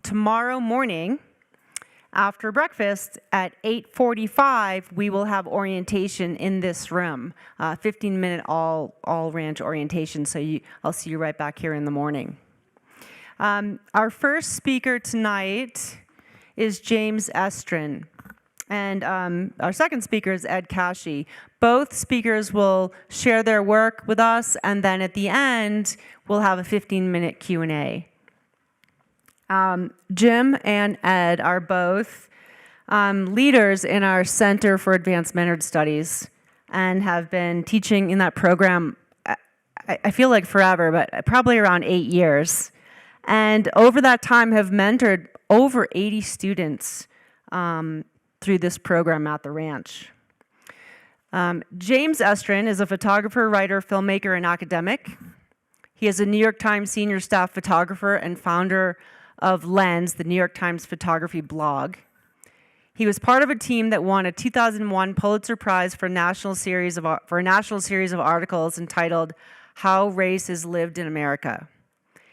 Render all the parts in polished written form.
tomorrow morning, after breakfast at 8:45, we will have orientation in this room, 15-minute all ranch orientation. So I'll see you right back here in the morning. Our first speaker tonight is James Estrin, and our second speaker is Ed Kashi. Both speakers will share their work with us, and then at the end, we'll have a 15-minute Q&A. Jim and Ed are both leaders in our Center for Advanced Mannered Studies and have been teaching in that program, I feel like forever, but probably around 8 years. And over that time have mentored over 80 students through this program at the ranch. James Estrin is a photographer, writer, filmmaker, and academic. He is a New York Times senior staff photographer and founder of Lens, the New York Times photography blog. He was part of a team that won a 2001 Pulitzer Prize for a national series of articles entitled "How Race is Lived in America."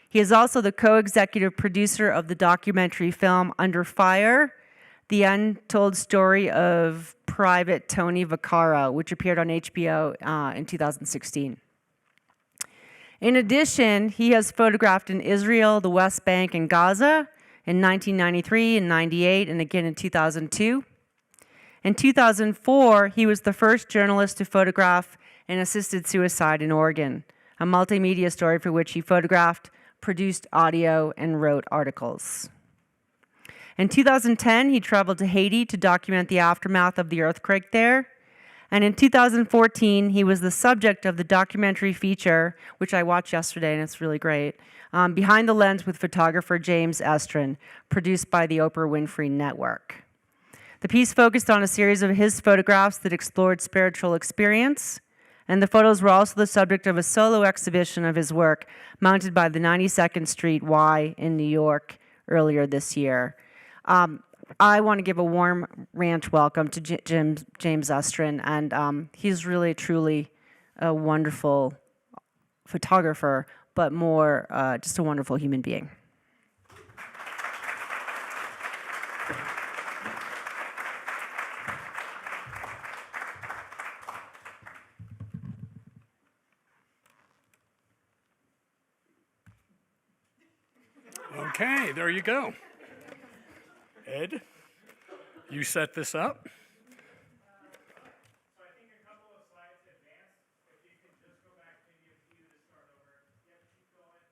He is also the co-executive producer of the documentary film Under Fire, the Untold Story of Private Tony Vaccaro, which appeared on HBO in 2016. In addition, he has photographed in Israel, the West Bank, and Gaza in 1993 and 98, and again in 2002. In 2004, he was the first journalist to photograph an assisted suicide in Oregon, a multimedia story for which he photographed, produced audio, and wrote articles. In 2010, he traveled to Haiti to document the aftermath of the earthquake there. And in 2014, he was the subject of the documentary feature, which I watched yesterday, and it's really great, Behind the Lens with photographer James Estrin, produced by the Oprah Winfrey Network. The piece focused on a series of his photographs that explored spiritual experience, and the photos were also the subject of a solo exhibition of his work mounted by the 92nd Street Y in New York earlier this year. I want to give a warm ranch welcome to James Estrin, and he's really, truly a wonderful photographer, but more just a wonderful human being. Okay, there you go. Ed, you set this up. So I think a couple of slides advanced. If you can just go back maybe a few to start over. Yep, keep going.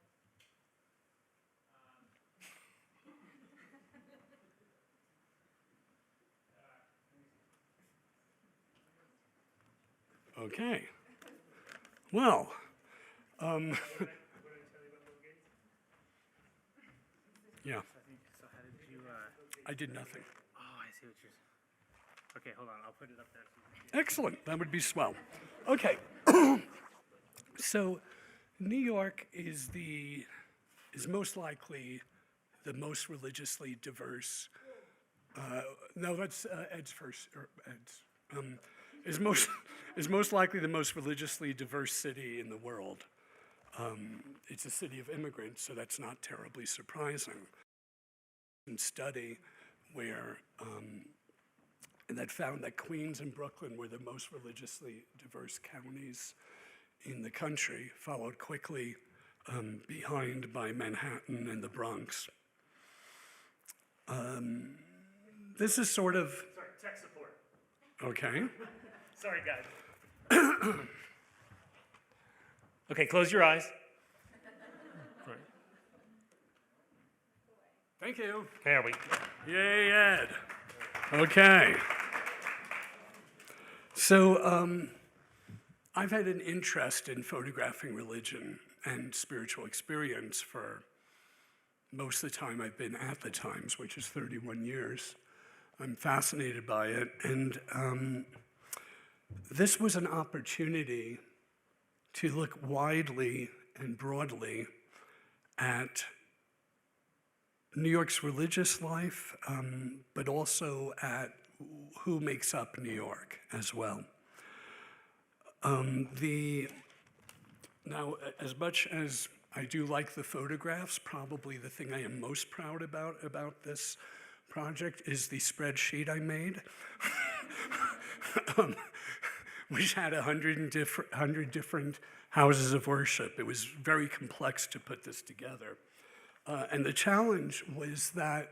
Okay. Well, yeah. So how did you, I did nothing. oh, I see what you're, okay, hold on, I'll put it up there. Excellent. That would be swell. Okay. So, New York is most likely the most religiously diverse. No, that's Ed's first. Or Ed's is most likely the most religiously diverse city in the world. It's a city of immigrants, so that's not terribly surprising. Study where that found that Queens and Brooklyn were the most religiously diverse counties in the country, followed quickly behind by Manhattan and the Bronx. This is sort of... Sorry, tech support. Okay. Sorry, guys. Okay, close your eyes. Right. Thank you. There we go. Yay, Ed. Okay. So I've had an interest in photographing religion and spiritual experience for most of the time I've been at the Times, which is 31 years. I'm fascinated by it, and this was an opportunity to look widely and broadly at New York's religious life, but also at who makes up New York as well. Now, as much as I do like the photographs. Probably the thing I am most proud about this project is the spreadsheet I made, which had 100 different houses of worship. It was very complex to put this together. And the challenge was that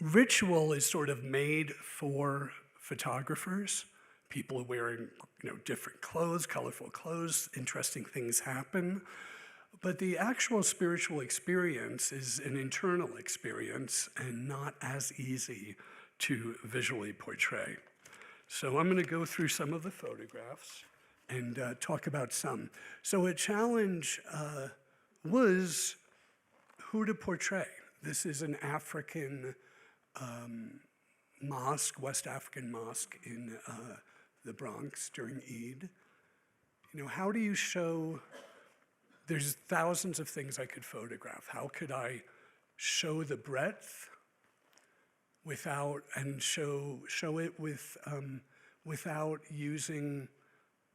ritual is sort of made for photographers. People wearing, different clothes, colorful clothes, interesting things happen. But the actual spiritual experience is an internal experience and not as easy to visually portray. So I'm going to go through some of the photographs and talk about some. So a challenge was who to portray. This is an African mosque, West African mosque in the Bronx during Eid. How do you show? There's thousands of things I could photograph. How could I show the breadth without it with without using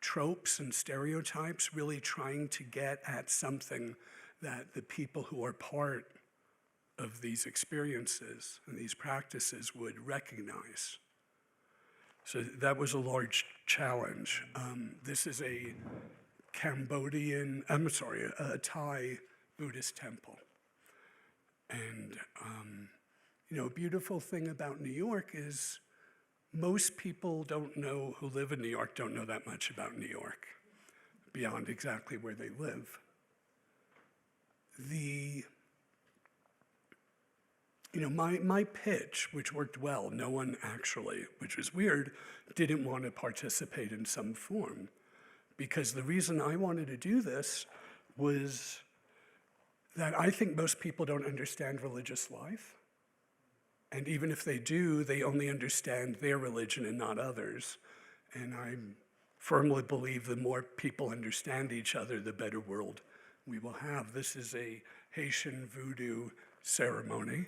tropes and stereotypes, really trying to get at something that the people who are part of these experiences and these practices would recognize. So that was a large challenge. This is a Thai Buddhist temple. And, a beautiful thing about New York is most people who live in New York don't know that much about New York, beyond exactly where they live. My pitch, which worked well, no one actually, which was weird, didn't want to participate in some form. Because the reason I wanted to do this was that I think most people don't understand religious life. And even if they do, they only understand their religion and not others. And I firmly believe the more people understand each other, the better world we will have. This is a Haitian voodoo ceremony,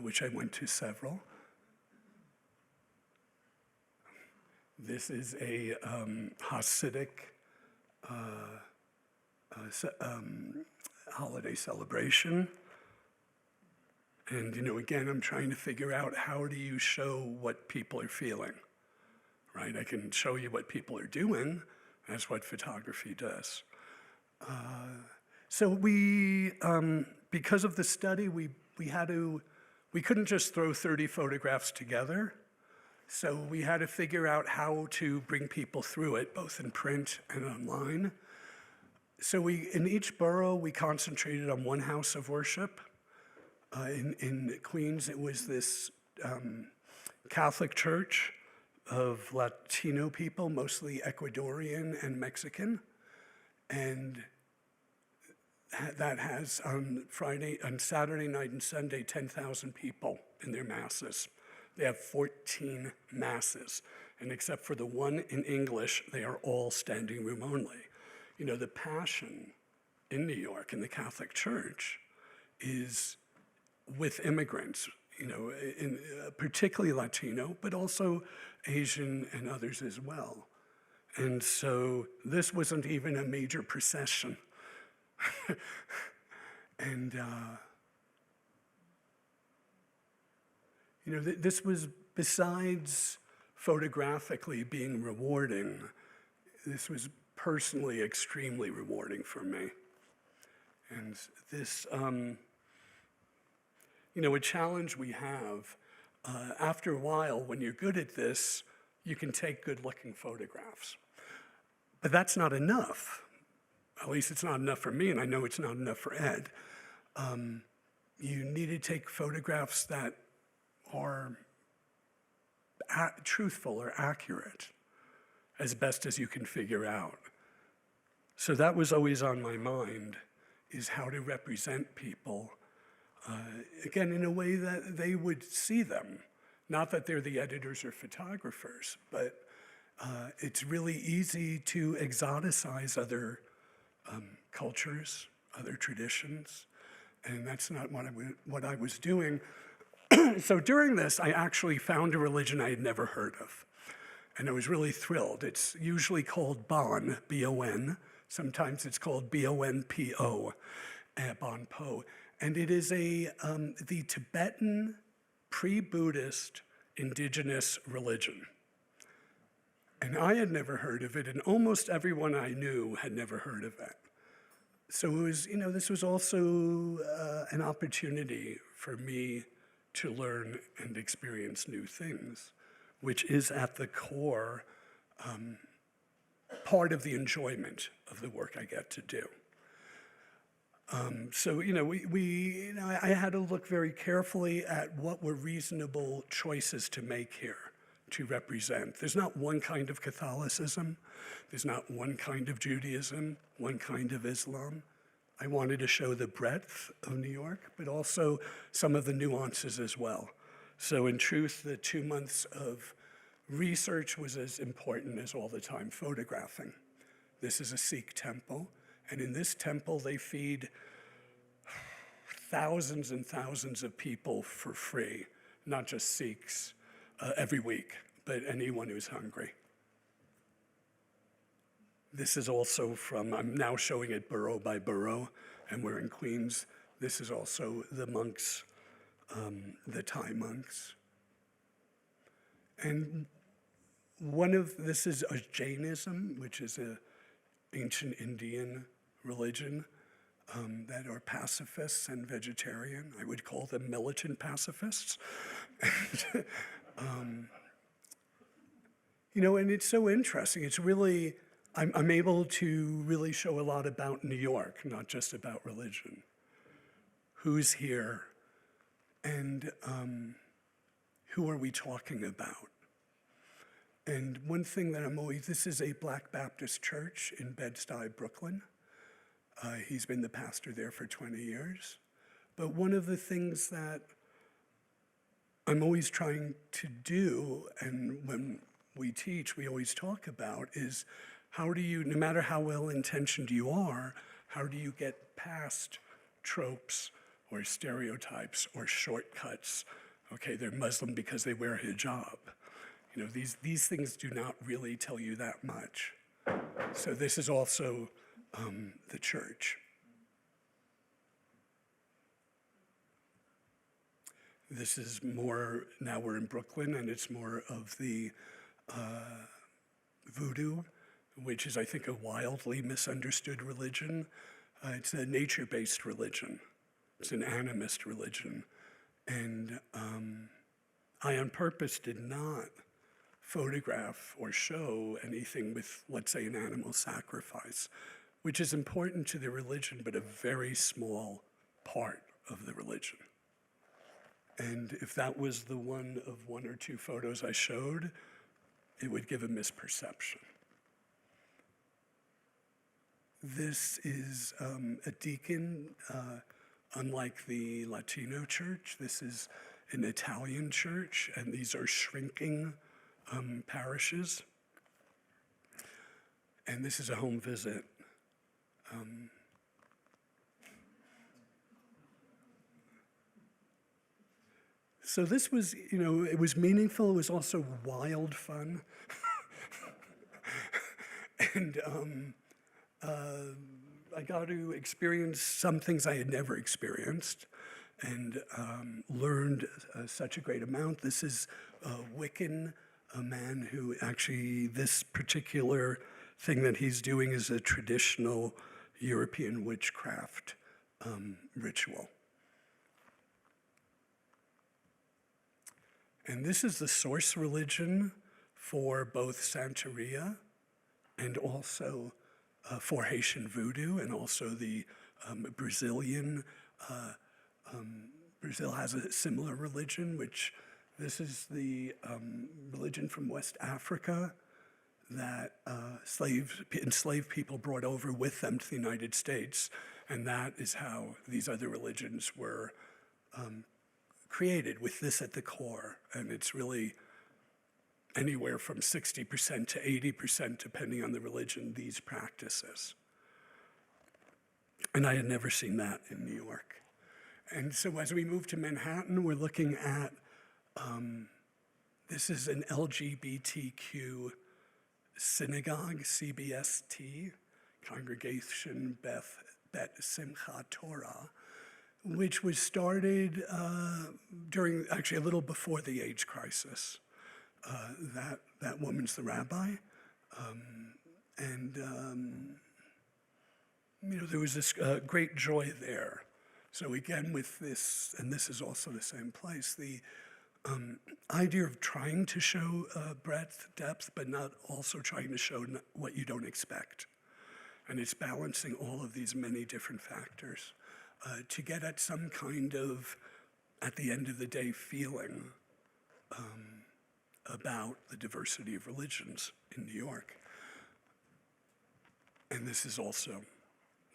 which I went to several. This is a Hasidic holiday celebration. And, again, I'm trying to figure out how do you show what people are feeling, right? I can show you what people are doing. That's what photography does. So we, because of the study, we couldn't just throw 30 photographs together. So we had to figure out how to bring people through it, both in print and online. So in each borough, we concentrated on one house of worship. In Queens, it was this Catholic church of Latino people, mostly Ecuadorian and Mexican. And that has on Saturday night and Sunday, 10,000 people in their masses. They have 14 masses. And except for the one in English, they are all standing room only. The passion in New York in the Catholic Church is with immigrants, particularly Latino, but also Asian and others as well. And so this wasn't even a major procession. And, this was, besides photographically being rewarding, this was personally extremely rewarding for me. And this, a challenge we have, after a while, when you're good at this, you can take good-looking photographs. But that's not enough. At least it's not enough for me, and I know it's not enough for Ed. You need to take photographs that are truthful or accurate as best as you can figure out. So that was always on my mind, is how to represent people, again, in a way that they would see them. Not that they're the editors or photographers, but it's really easy to exoticize other cultures, other traditions, and that's not what I was doing. So during this, I actually found a religion I had never heard of, and I was really thrilled. It's usually called Bon, B-O-N. Sometimes it's called BONPO, Bonpo. And it is the Tibetan pre-Buddhist indigenous religion. And I had never heard of it, and almost everyone I knew had never heard of it. So it was, this was also an opportunity for me to learn and experience new things, which is at the core part of the enjoyment of the work I get to do. So, I had to look very carefully at what were reasonable choices to make here to represent. There's not one kind of Catholicism. There's not one kind of Judaism, one kind of Islam. I wanted to show the breadth of New York, but also some of the nuances as well. So in truth, the 2 months of research was as important as all the time photographing. This is a Sikh temple, and in this temple they feed thousands and thousands of people for free, not just Sikhs, every week, but anyone who's hungry. This is also I'm now showing it borough by borough, and we're in Queens. This is also the monks, the Thai monks. And this is a Jainism, which is an ancient Indian religion that are pacifists and vegetarian. I would call them militant pacifists. And it's so interesting. It's really, I'm able to really show a lot about New York, not just about religion. Who's here, and who are we talking about? And one thing that this is a Black Baptist church in Bed-Stuy, Brooklyn. He's been the pastor there for 20 years. But one of the things that I'm always trying to do, and when we teach, we always talk about, is how do you, no matter how well-intentioned you are, how do you get past tropes or stereotypes or shortcuts? Okay, they're Muslim because they wear hijab. These things do not really tell you that much. So this is also the church. This is more, now we're in Brooklyn, and it's more of the voodoo, which is, I think, a wildly misunderstood religion. It's a nature-based religion. It's an animist religion. And I, on purpose, did not photograph or show anything with, let's say, an animal sacrifice, which is important to the religion, but a very small part of the religion. And if that was the one of 1 or 2 photos I showed, it would give a misperception. This is a deacon, unlike the Latino church. This is an Italian church, and these are shrinking parishes. And this is a home visit. So this was, it was meaningful. It was also wild fun. And I got to experience some things I had never experienced, and learned such a great amount. This is Wiccan, a man who actually, this particular thing that he's doing is a traditional European witchcraft ritual. And this is the source religion for both Santeria and also for Haitian voodoo, and also the Brazilian. Brazil has a similar religion, which this is the religion from West Africa that enslaved people brought over with them to the United States. And that is how these other religions were created, with this at the core. And it's really anywhere from 60% to 80%, depending on the religion, these practices. And I had never seen that in New York. And so as we move to Manhattan, we're looking at, this is an LGBTQ synagogue, CBST, congregation Bet Simchat Torah, which was started during, actually a little before the AIDS crisis. That woman's the rabbi. There was this great joy there. So again, with this, and this is also the same place, the idea of trying to show breadth, depth, but not also trying to show what you don't expect. And it's balancing all of these many different factors to get at some kind of, at the end of the day, feeling about the diversity of religions in New York. And this is also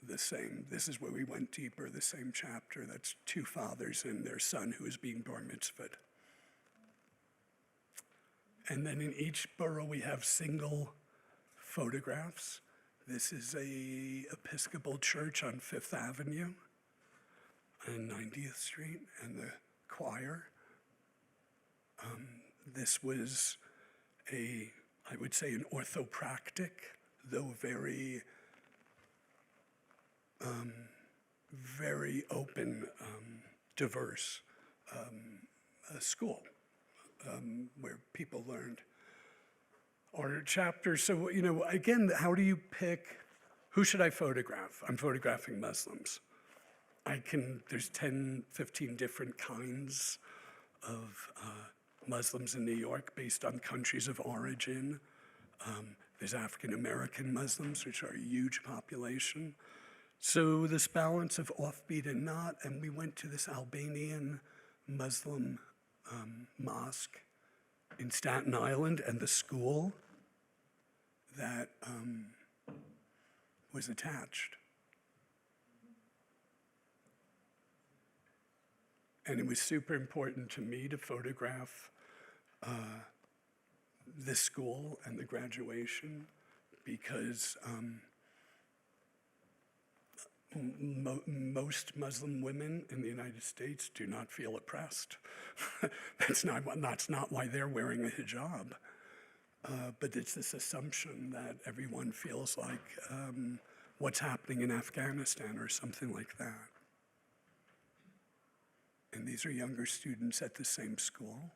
the same. This is where we went deeper, the same chapter. That's two fathers and their son who is being bar mitzvahed. And then in each borough, we have single photographs. This is a Episcopal church on Fifth Avenue and 90th Street, and the choir. This was I would say, an orthopractic, though very open, diverse school where people learned. Our chapter, so, again, how do you pick, who should I photograph? I'm photographing Muslims. There's 10, 15 different kinds of Muslims in New York based on countries of origin. There's African American Muslims, which are a huge population. So this balance of offbeat and not, and we went to this Albanian Muslim mosque in Staten Island, and the school that was attached. And it was super important to me to photograph this school and the graduation because most Muslim women in the United States do not feel oppressed. That's not why they're wearing a hijab. But it's this assumption that everyone feels like what's happening in Afghanistan or something like that. And these are younger students at the same school.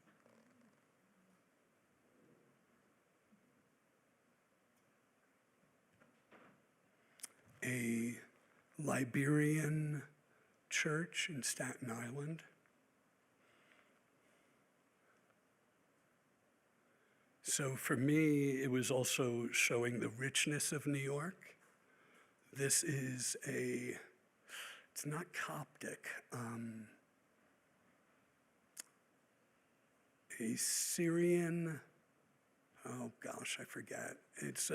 A Liberian church in Staten Island. So for me, it was also showing the richness of New York. This is it's not Coptic, a Syrian, oh gosh, I forget. It's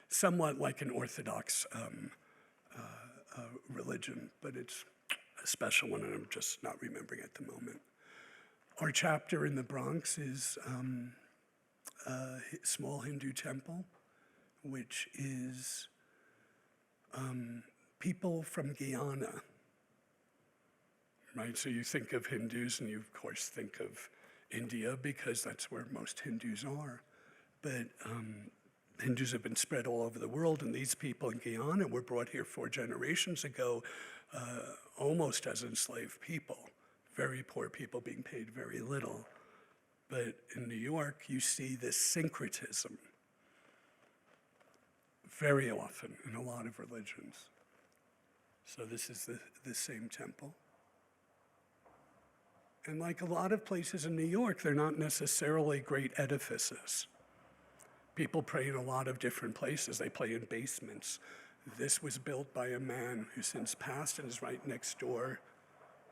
somewhat like an Orthodox religion, but it's a special one, and I'm just not remembering at the moment. Our chapter in the Bronx is a small Hindu temple, which is people from Guyana, right? So you think of Hindus, and you, of course, think of India, because that's where most Hindus are. But Hindus have been spread all over the world, and these people in Guyana were brought here 4 generations ago almost as enslaved people, very poor people being paid very little. But in New York, you see this syncretism very often in a lot of religions. So this is the same temple. And like a lot of places in New York, they're not necessarily great edifices. People pray in a lot of different places. They pray in basements. This was built by a man who since passed and is right next door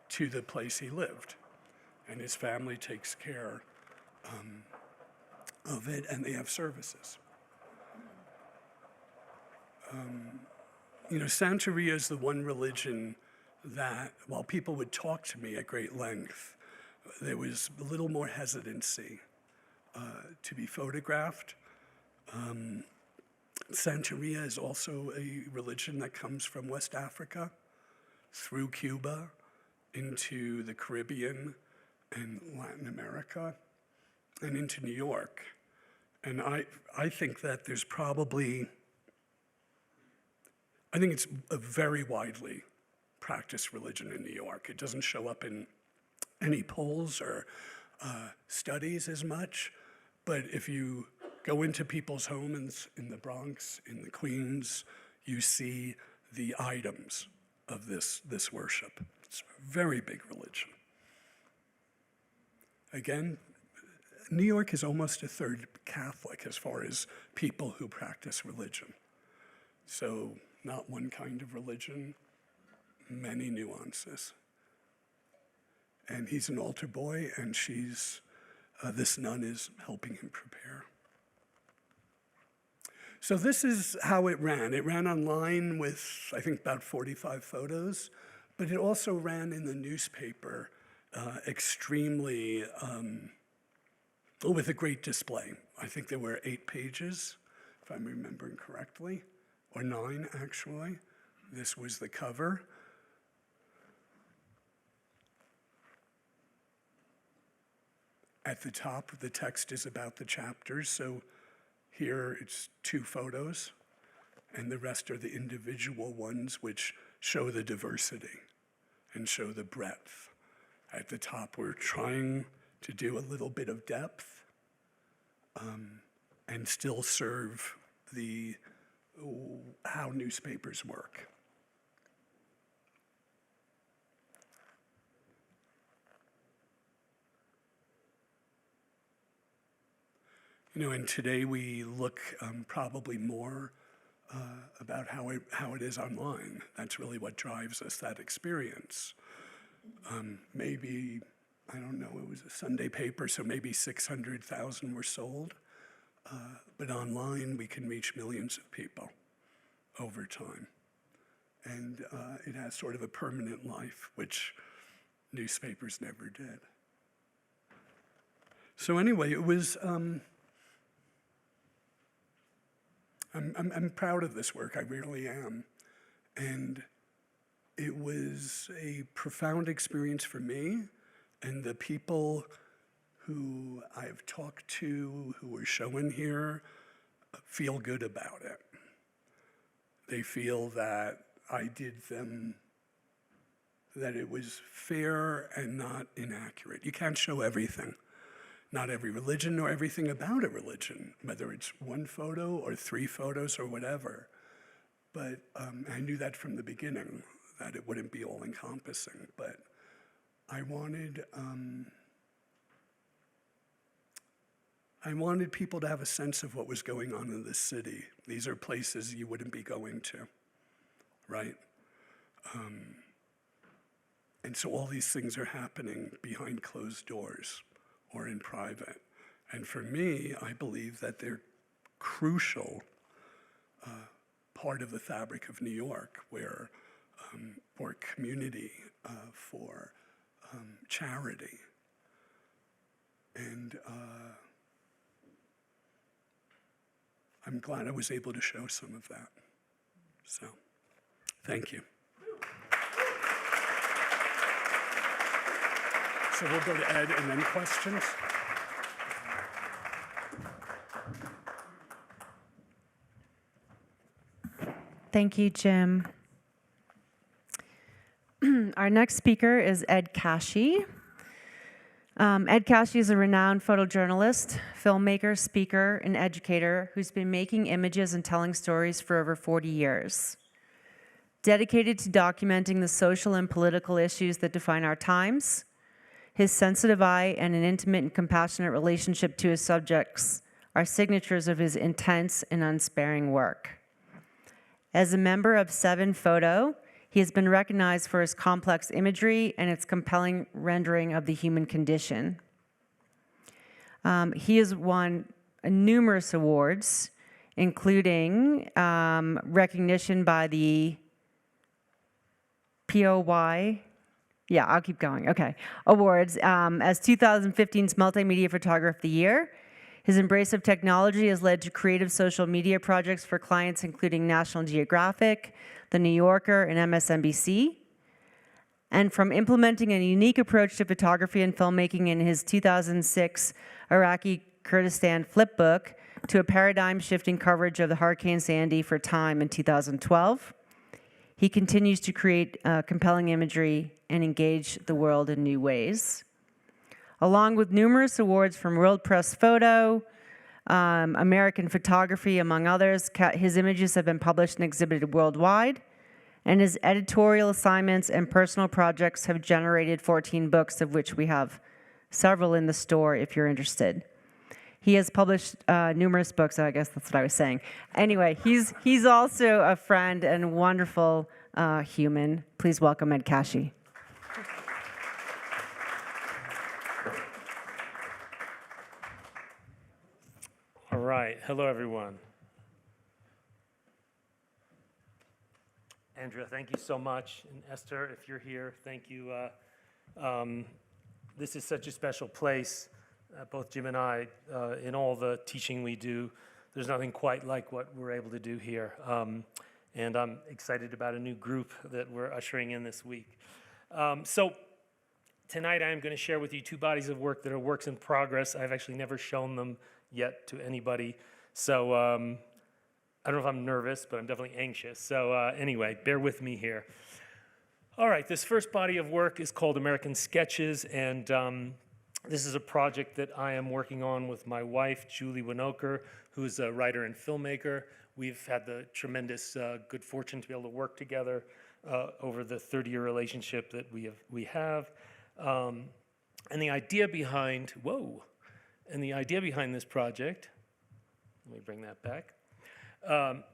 to the place he lived. And his family takes care of it, and they have services. Santeria is the one religion that, while people would talk to me at great length, there was a little more hesitancy to be photographed. Santeria is also a religion that comes from West Africa, through Cuba, into the Caribbean and Latin America, and into New York. And I think that there's probably I think it's a very widely practiced religion in New York. It doesn't show up in any polls or studies as much, but if you go into people's homes in the Bronx, in the Queens, you see the items of this worship. It's a very big religion. Again, New York is almost a third Catholic as far as people who practice religion. So not one kind of religion, many nuances. And he's an altar boy, and she's, this nun is helping him prepare. So this is how it ran. It ran online with, I think, about 45 photos, but it also ran in the newspaper extremely, with a great display. I think there were 8 pages, if I'm remembering correctly, or 9, actually. This was the cover. At the top, the text is about the chapters, so here it's 2 photos, and the rest are the individual ones which show the diversity and show the breadth. At the top, we're trying to do a little bit of depth and still serve how newspapers work. And today we look probably more about how it is online. That's really what drives us, that experience. Maybe, I don't know, it was a Sunday paper, so maybe 600,000 were sold. But online, we can reach millions of people over time. And it has sort of a permanent life, which newspapers never did. So anyway, it was, I'm proud of this work, I really am. And it was a profound experience for me, and the people who I've talked to, who were shown here, feel good about it. They feel that I did them, that it was fair and not inaccurate. You can't show everything. Not every religion nor everything about a religion, whether it's 1 photo or 3 photos or whatever. But I knew that from the beginning, that it wouldn't be all-encompassing. But I wanted people to have a sense of what was going on in the city. These are places you wouldn't be going to, right? And so all these things are happening behind closed doors or in private. And for me, I believe that they're crucial part of the fabric of New York, where for community, for charity. And I'm glad I was able to show some of that. So, thank you. So we'll go to Ed and then questions. Thank you, Jim. Our next speaker is Ed Kashi. Ed Kashi is a renowned photojournalist, filmmaker, speaker, and educator who's been making images and telling stories for over 40 years. Dedicated to documenting the social and political issues that define our times, his sensitive eye and an intimate and compassionate relationship to his subjects are signatures of his intense and unsparing work. As a member of VII Photo, he has been recognized for his complex imagery and its compelling rendering of the human condition. He has won numerous awards, including recognition by the POY, yeah, I'll keep going, okay, awards, as 2015's Multimedia Photographer of the Year. His embrace of technology has led to creative social media projects for clients including National Geographic, The New Yorker, and MSNBC. And from implementing a unique approach to photography and filmmaking in his 2006 Iraqi Kurdistan flipbook to a paradigm-shifting coverage of the Hurricane Sandy for Time in 2012. He continues to create compelling imagery and engage the world in new ways. Along with numerous awards from World Press Photo, American Photography, among others, his images have been published and exhibited worldwide, and his editorial assignments and personal projects have generated 14 books, of which we have several in the store if you're interested. He has published numerous books, I guess that's what I was saying. Anyway, he's also a friend and wonderful human. Please welcome Ed Kashi. All right, hello everyone. Andrea, thank you so much. And Esther, if you're here, thank you. This is such a special place, both Jim and I, in all the teaching we do. There's nothing quite like what we're able to do here. And I'm excited about a new group that we're ushering in this week. So tonight I am going to share with you two bodies of work that are works in progress. I've actually never shown them yet to anybody. So I don't know if I'm nervous, but I'm definitely anxious. So anyway, bear with me here. All right, this first body of work is called American Sketches, and this is a project that I am working on with my wife, Julie Winokur, who's a writer and filmmaker. We've had the tremendous good fortune to be able to work together over the 30-year relationship that we have. And the idea behind, this project, let me bring that back,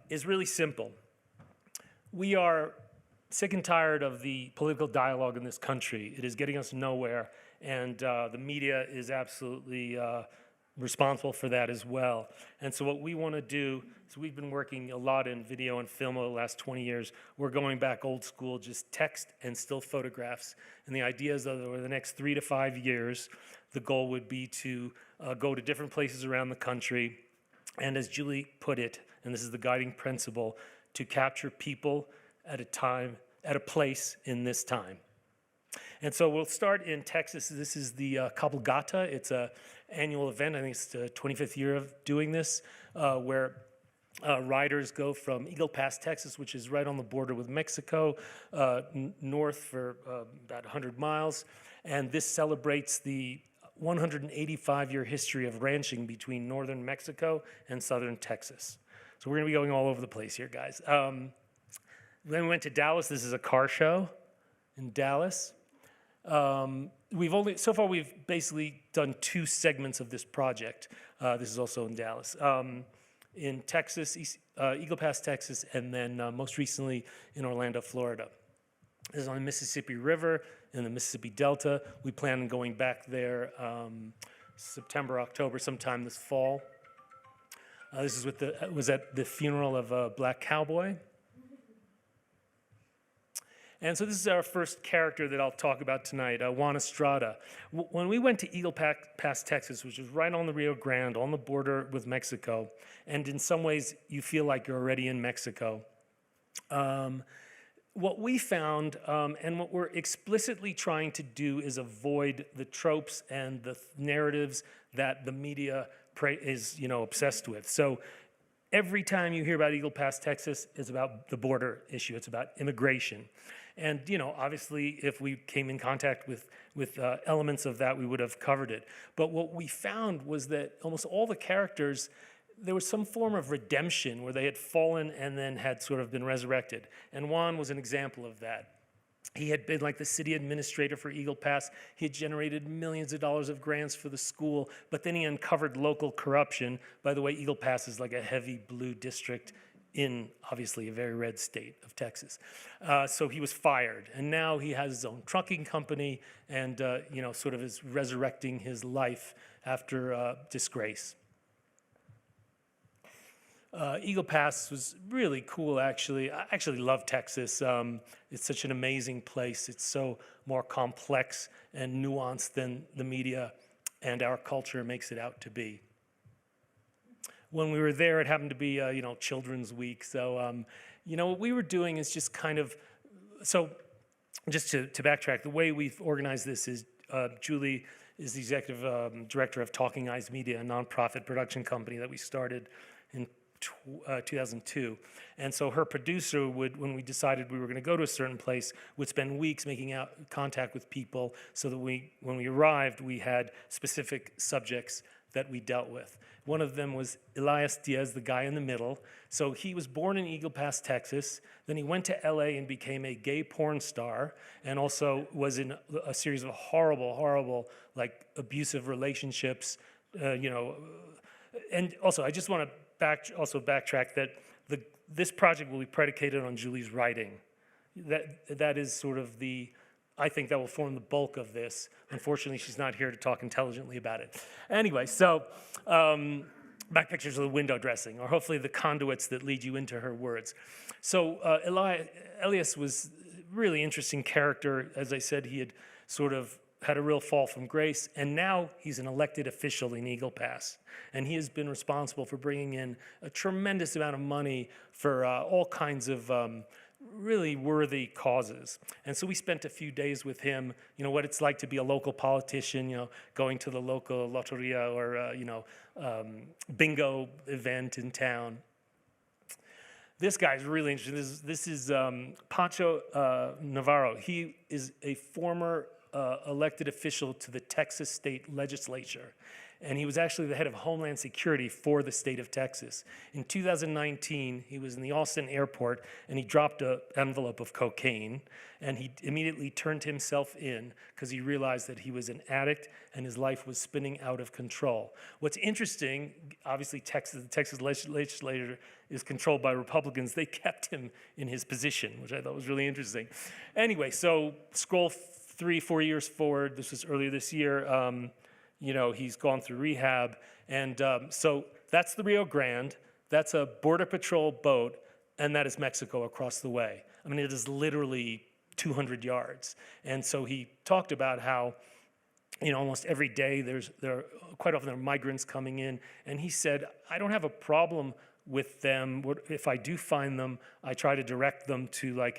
is really simple. We are sick and tired of the political dialogue in this country. It is getting us nowhere, and the media is absolutely responsible for that as well. And so what we want to do is we've been working a lot in video and film over the last 20 years. We're going back old school, just text and still photographs. And the idea is that over the next 3 to 5 years, the goal would be to go to different places around the country, and as Julie put it, and this is the guiding principle, to capture people at a time, at a place in this time. And so we'll start in Texas. This is the Cabalgata. It's an annual event. I think it's the 25th year of doing this, where riders go from Eagle Pass, Texas, which is right on the border with Mexico, north for about 100 miles. And this celebrates the 185-year history of ranching between northern Mexico and southern Texas. So we're going to be going all over the place here, guys. Then we went to Dallas. This is a car show in Dallas. So far we've basically done 2 segments of this project. This is also in Dallas. In Texas, Eagle Pass, Texas, and then most recently in Orlando, Florida. This is on the Mississippi River in the Mississippi Delta. We plan on going back there September, October, sometime this fall. This is was at the funeral of a black cowboy. And so this is our first character that I'll talk about tonight, Juan Estrada. When we went to Eagle Pass, Texas, which is right on the Rio Grande, on the border with Mexico, and in some ways you feel like you're already in Mexico, what we found, and what we're explicitly trying to do, is avoid the tropes and the narratives that the media is, obsessed with. So every time you hear about Eagle Pass, Texas, it's about the border issue. It's about immigration. And, obviously, if we came in contact with elements of that, we would have covered it. But what we found was that almost all the characters, there was some form of redemption where they had fallen and then had sort of been resurrected. And Juan was an example of that. He had been like the city administrator for Eagle Pass. He had generated millions of dollars of grants for the school, but then he uncovered local corruption. By the way, Eagle Pass is like a heavy blue district in, obviously, a very red state of Texas. So he was fired, and now he has his own trucking company and, sort of is resurrecting his life after disgrace. Eagle Pass was really cool, actually. I actually love Texas. It's such an amazing place. It's so more complex and nuanced than the media and our culture makes it out to be. When we were there, it happened to be, Children's Week. So, what we were doing is just kind of, so just to backtrack, the way we've organized this is Julie is the executive director of Talking Eyes Media, a nonprofit production company that we started in 2002. And so her producer would, when we decided we were going to go to a certain place, would spend weeks making contact with people so that when we arrived, we had specific subjects that we dealt with. One of them was Elias Diaz, the guy in the middle. So he was born in Eagle Pass, Texas. Then he went to LA and became a gay porn star, and also was in a series of horrible, like abusive relationships, and also I just want to backtrack that this project will be predicated on Julie's writing. That is sort of I think that will form the bulk of this. Unfortunately, she's not here to talk intelligently about it. Anyway, so back pictures of the window dressing, or hopefully the conduits that lead you into her words. So Elias was a really interesting character. As I said, he had sort of had a real fall from grace, and now he's an elected official in Eagle Pass. And he has been responsible for bringing in a tremendous amount of money for all kinds of really worthy causes. And so we spent a few days with him, what it's like to be a local politician, going to the local lotteria or, bingo event in town. This guy's really interesting. This is Pancho Navarro. He is a former elected official to the Texas state legislature. And he was actually the head of Homeland Security for the state of Texas. In 2019, he was in the Austin airport, and he dropped an envelope of cocaine, and he immediately turned himself in because he realized that he was an addict and his life was spinning out of control. What's interesting, obviously the Texas legislature is controlled by Republicans. They kept him in his position, which I thought was really interesting. Anyway, so scroll 3-4 years forward. This was earlier this year. He's gone through rehab. And so that's the Rio Grande. That's a Border Patrol boat, and that is Mexico across the way. I mean, it is literally 200 yards. And so he talked about how, almost every day quite often there are migrants coming in. And he said, I don't have a problem with them. If I do find them, I try to direct them to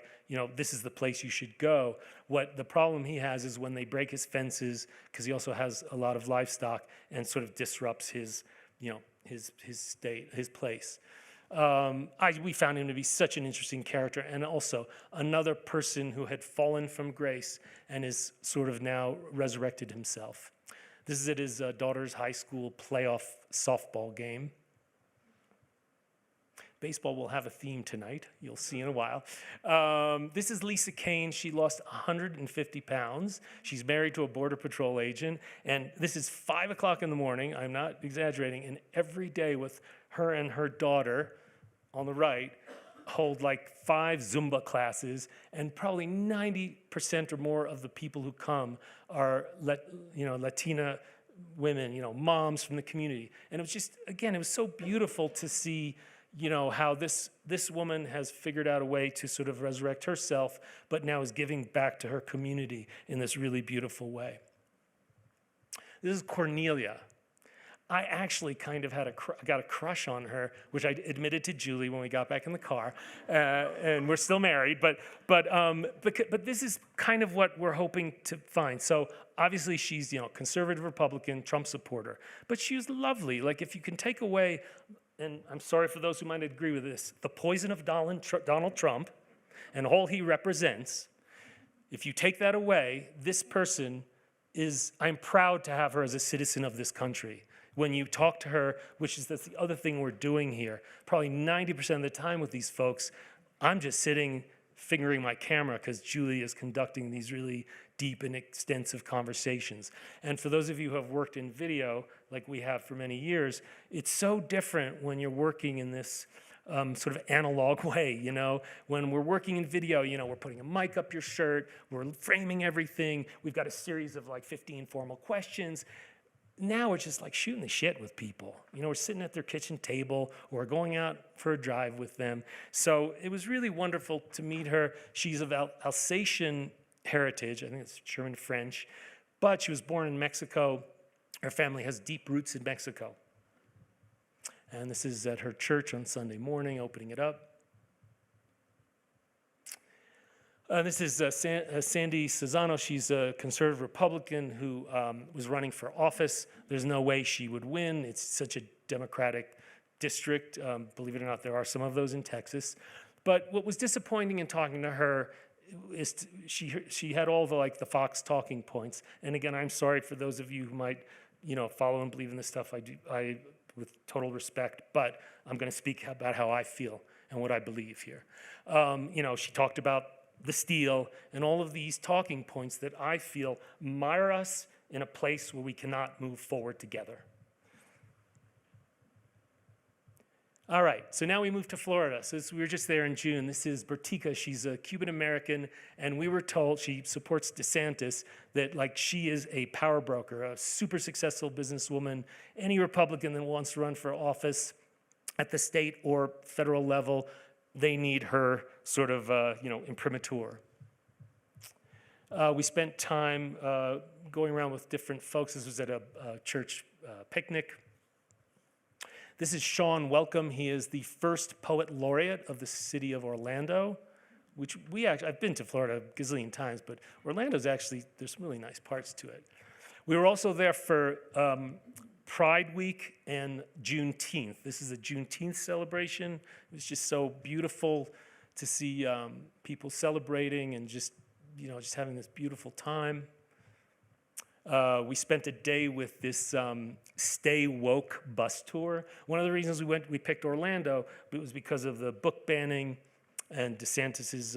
this is the place you should go. What the problem he has is when they break his fences, because he also has a lot of livestock, and sort of disrupts his place. We found him to be such an interesting character, and also another person who had fallen from grace and is sort of now resurrected himself. This is at his daughter's high school playoff softball game. Baseball will have a theme tonight. You'll see in a while. This is Lisa Kane. She lost 150 pounds. She's married to a Border Patrol agent. And this is 5 o'clock in the morning. I'm not exaggerating. And every day with her and her daughter on the right hold like 5 Zumba classes. And probably 90% or more of the people who come are Latina women, moms from the community. And it was just, again, it was so beautiful to see how this woman has figured out a way to sort of resurrect herself, but now is giving back to her community in this really beautiful way. This is Cornelia. I actually kind of got a crush on her, which I admitted to Julie when we got back in the car, and we're still married. But this is kind of what we're hoping to find. So obviously she's conservative Republican, Trump supporter, but she was lovely. Like if you can take away, and I'm sorry for those who might agree with this, the poison of Donald Trump and all he represents, if you take that away, this person I'm proud to have her as a citizen of this country. When you talk to her, which is the other thing we're doing here, probably 90% of the time with these folks, I'm just sitting fingering my camera because Julie is conducting these really deep and extensive conversations. And for those of you who have worked in video, like we have for many years, it's so different when you're working in this sort of analog way, When we're working in video, we're putting a mic up your shirt, we're framing everything, we've got a series of like 15 formal questions. Now it's just like shooting the shit with people. We're sitting at their kitchen table or going out for a drive with them. So it was really wonderful to meet her. She's of Alsatian heritage. I think it's German French. But she was born in Mexico. Her family has deep roots in Mexico. And this is at her church on Sunday morning, opening it up. This is Sandy Cesano. She's a conservative Republican who was running for office. There's no way she would win. It's such a Democratic district. Believe it or not, there are some of those in Texas. But what was disappointing in talking to her is she had all the the Fox talking points. And again, I'm sorry for those of you who might follow and believe in this stuff. I with total respect, but I'm going to speak about how I feel and what I believe here. She talked about the steal and all of these talking points that I feel mire us in a place where we cannot move forward together. All right, so now we move to Florida. So we were just there in June. This is Bertica. She's a Cuban-American, and we were told she supports DeSantis, that she is a power broker, a super successful businesswoman. Any Republican that wants to run for office at the state or federal level, they need her sort of, imprimatur. We spent time going around with different folks. This was at a church picnic. This is Sean Welcome. He is the first poet laureate of the city of Orlando, which I've been to Florida a gazillion times, but Orlando's actually, there's some really nice parts to it. We were also there for Pride Week and Juneteenth. This is a Juneteenth celebration. It was just so beautiful to see people celebrating and just having this beautiful time. We spent a day with this Stay Woke bus tour. One of the reasons we picked Orlando, was because of the book banning and DeSantis's,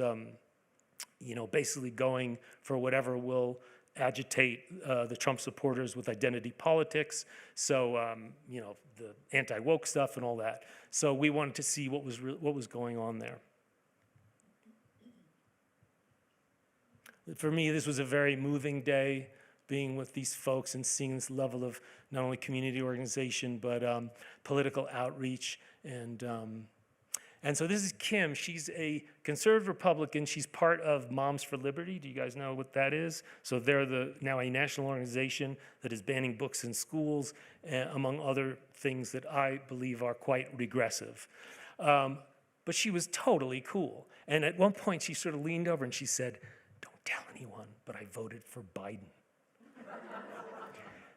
basically going for whatever will agitate the Trump supporters with identity politics. So, the anti-woke stuff and all that. So we wanted to see what was going on there. For me, this was a very moving day, being with these folks and seeing this level of not only community organization, but political outreach. And so this is Kim. She's a conservative Republican. She's part of Moms for Liberty. Do you guys know what that is? So they're now a national organization that is banning books in schools, among other things that I believe are quite regressive. But she was totally cool. And at one point, she sort of leaned over and she said, "Don't tell anyone, but I voted for Biden."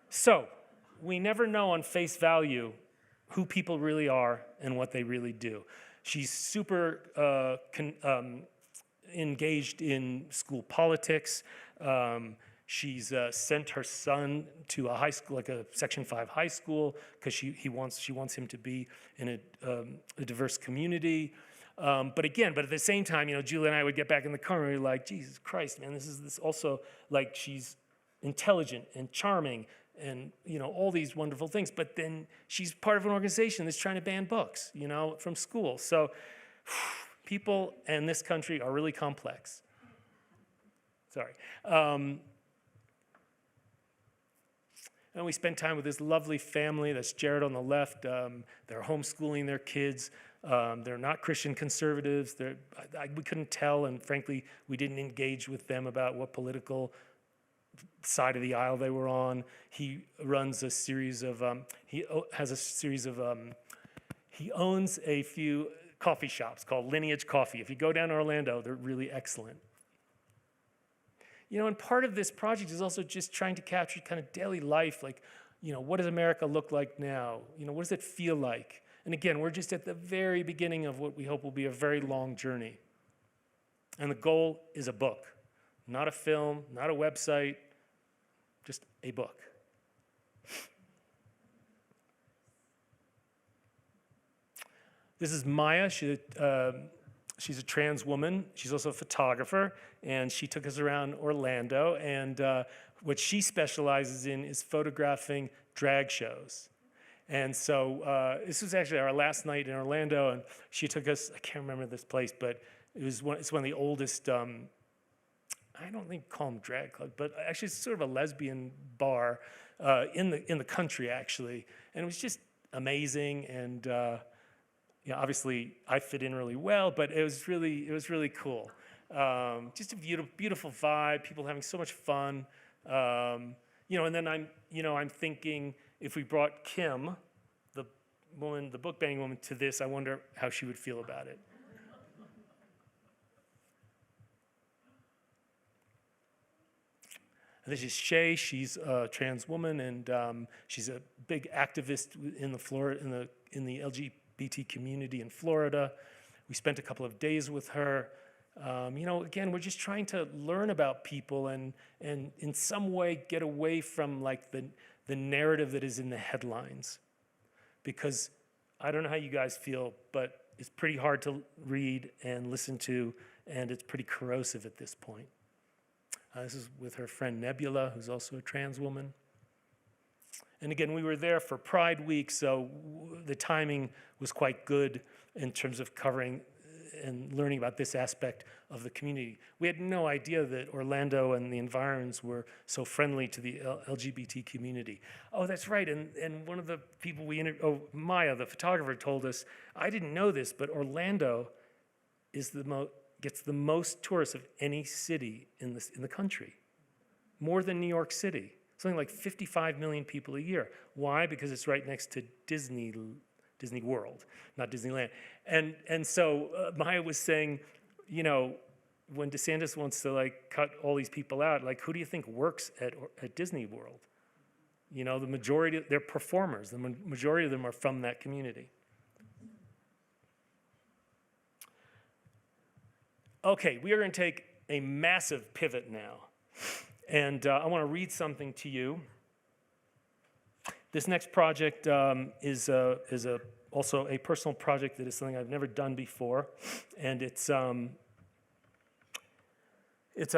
So we never know on face value who people really are and what they really do. She's super engaged in school politics. She's sent her son to a high school, like a Section 5 high school, because she wants him to be in a diverse community. But at the same time, Julie and I would get back in the car and we'd be like, Jesus Christ, man, this is also she's intelligent and charming and all these wonderful things, but then she's part of an organization that's trying to ban books from school. So people in this country are really complex. Sorry. And we spent time with this lovely family. That's Jared on the left. They're homeschooling their kids. They're not Christian conservatives. We couldn't tell, and frankly, we didn't engage with them about what political side of the aisle they were on. He runs a series of, he owns a few coffee shops called Lineage Coffee. If you go down to Orlando, they're really excellent. And part of this project is also just trying to capture kind of daily life, what does America look like now? What does it feel like? And again, we're just at the very beginning of what we hope will be a very long journey. And the goal is a book, not a film, not a website, just a book. This is Maya. She's a trans woman. She's also a photographer, and she took us around Orlando. And what she specializes in is photographing drag shows. And so this was actually our last night in Orlando, and she took us, I can't remember this place, but it's one of the oldest, I don't think call them drag clubs, but actually it's sort of a lesbian bar in the country, actually. And it was just amazing, and obviously I fit in really well, but it was really cool. Just a beautiful vibe, people having so much fun. And then I'm thinking, if we brought Kim, the book banning woman, to this, I wonder how she would feel about it. This is Shay. She's a trans woman, and she's a big activist in the LGBT community in Florida. We spent a couple of days with her. Again, we're just trying to learn about people and in some way get away from like the narrative that is in the headlines. Because I don't know how you guys feel, but it's pretty hard to read and listen to, and it's pretty corrosive at this point. This is with her friend Nebula, who's also a trans woman. And again, we were there for Pride Week, so the timing was quite good in terms of covering and learning about this aspect of the community. We had no idea that Orlando and the environs were so friendly to the LGBT community. Oh, that's right, and one of the people we interviewed, Maya, the photographer, told us, I didn't know this, but Orlando is gets the most tourists of any city in the country, more than New York City. Something like 55 million people a year. Why? Because it's right next to Disney World, not Disneyland. And so Maya was saying, when DeSantis wants to like cut all these people out, like who do you think works at Disney World? The majority, they're performers. The majority of them are from that community. Okay, we are going to take a massive pivot now. And I want to read something to you. This next project is also a personal project that is something I've never done before. And it's a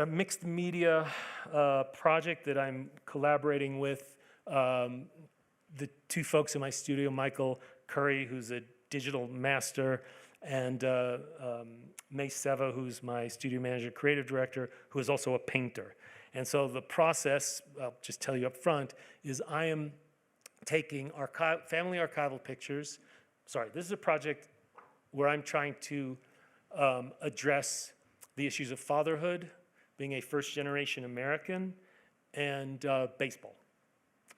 mixed media project that I'm collaborating with the two folks in my studio, Michael Curry, who's a digital master, and May Seva, who's my studio manager, creative director, who is also a painter. And so the process, I'll just tell you up front, is I am taking family archival pictures. Sorry, this is a project where I'm trying to address the issues of fatherhood, being a first-generation American, and baseball.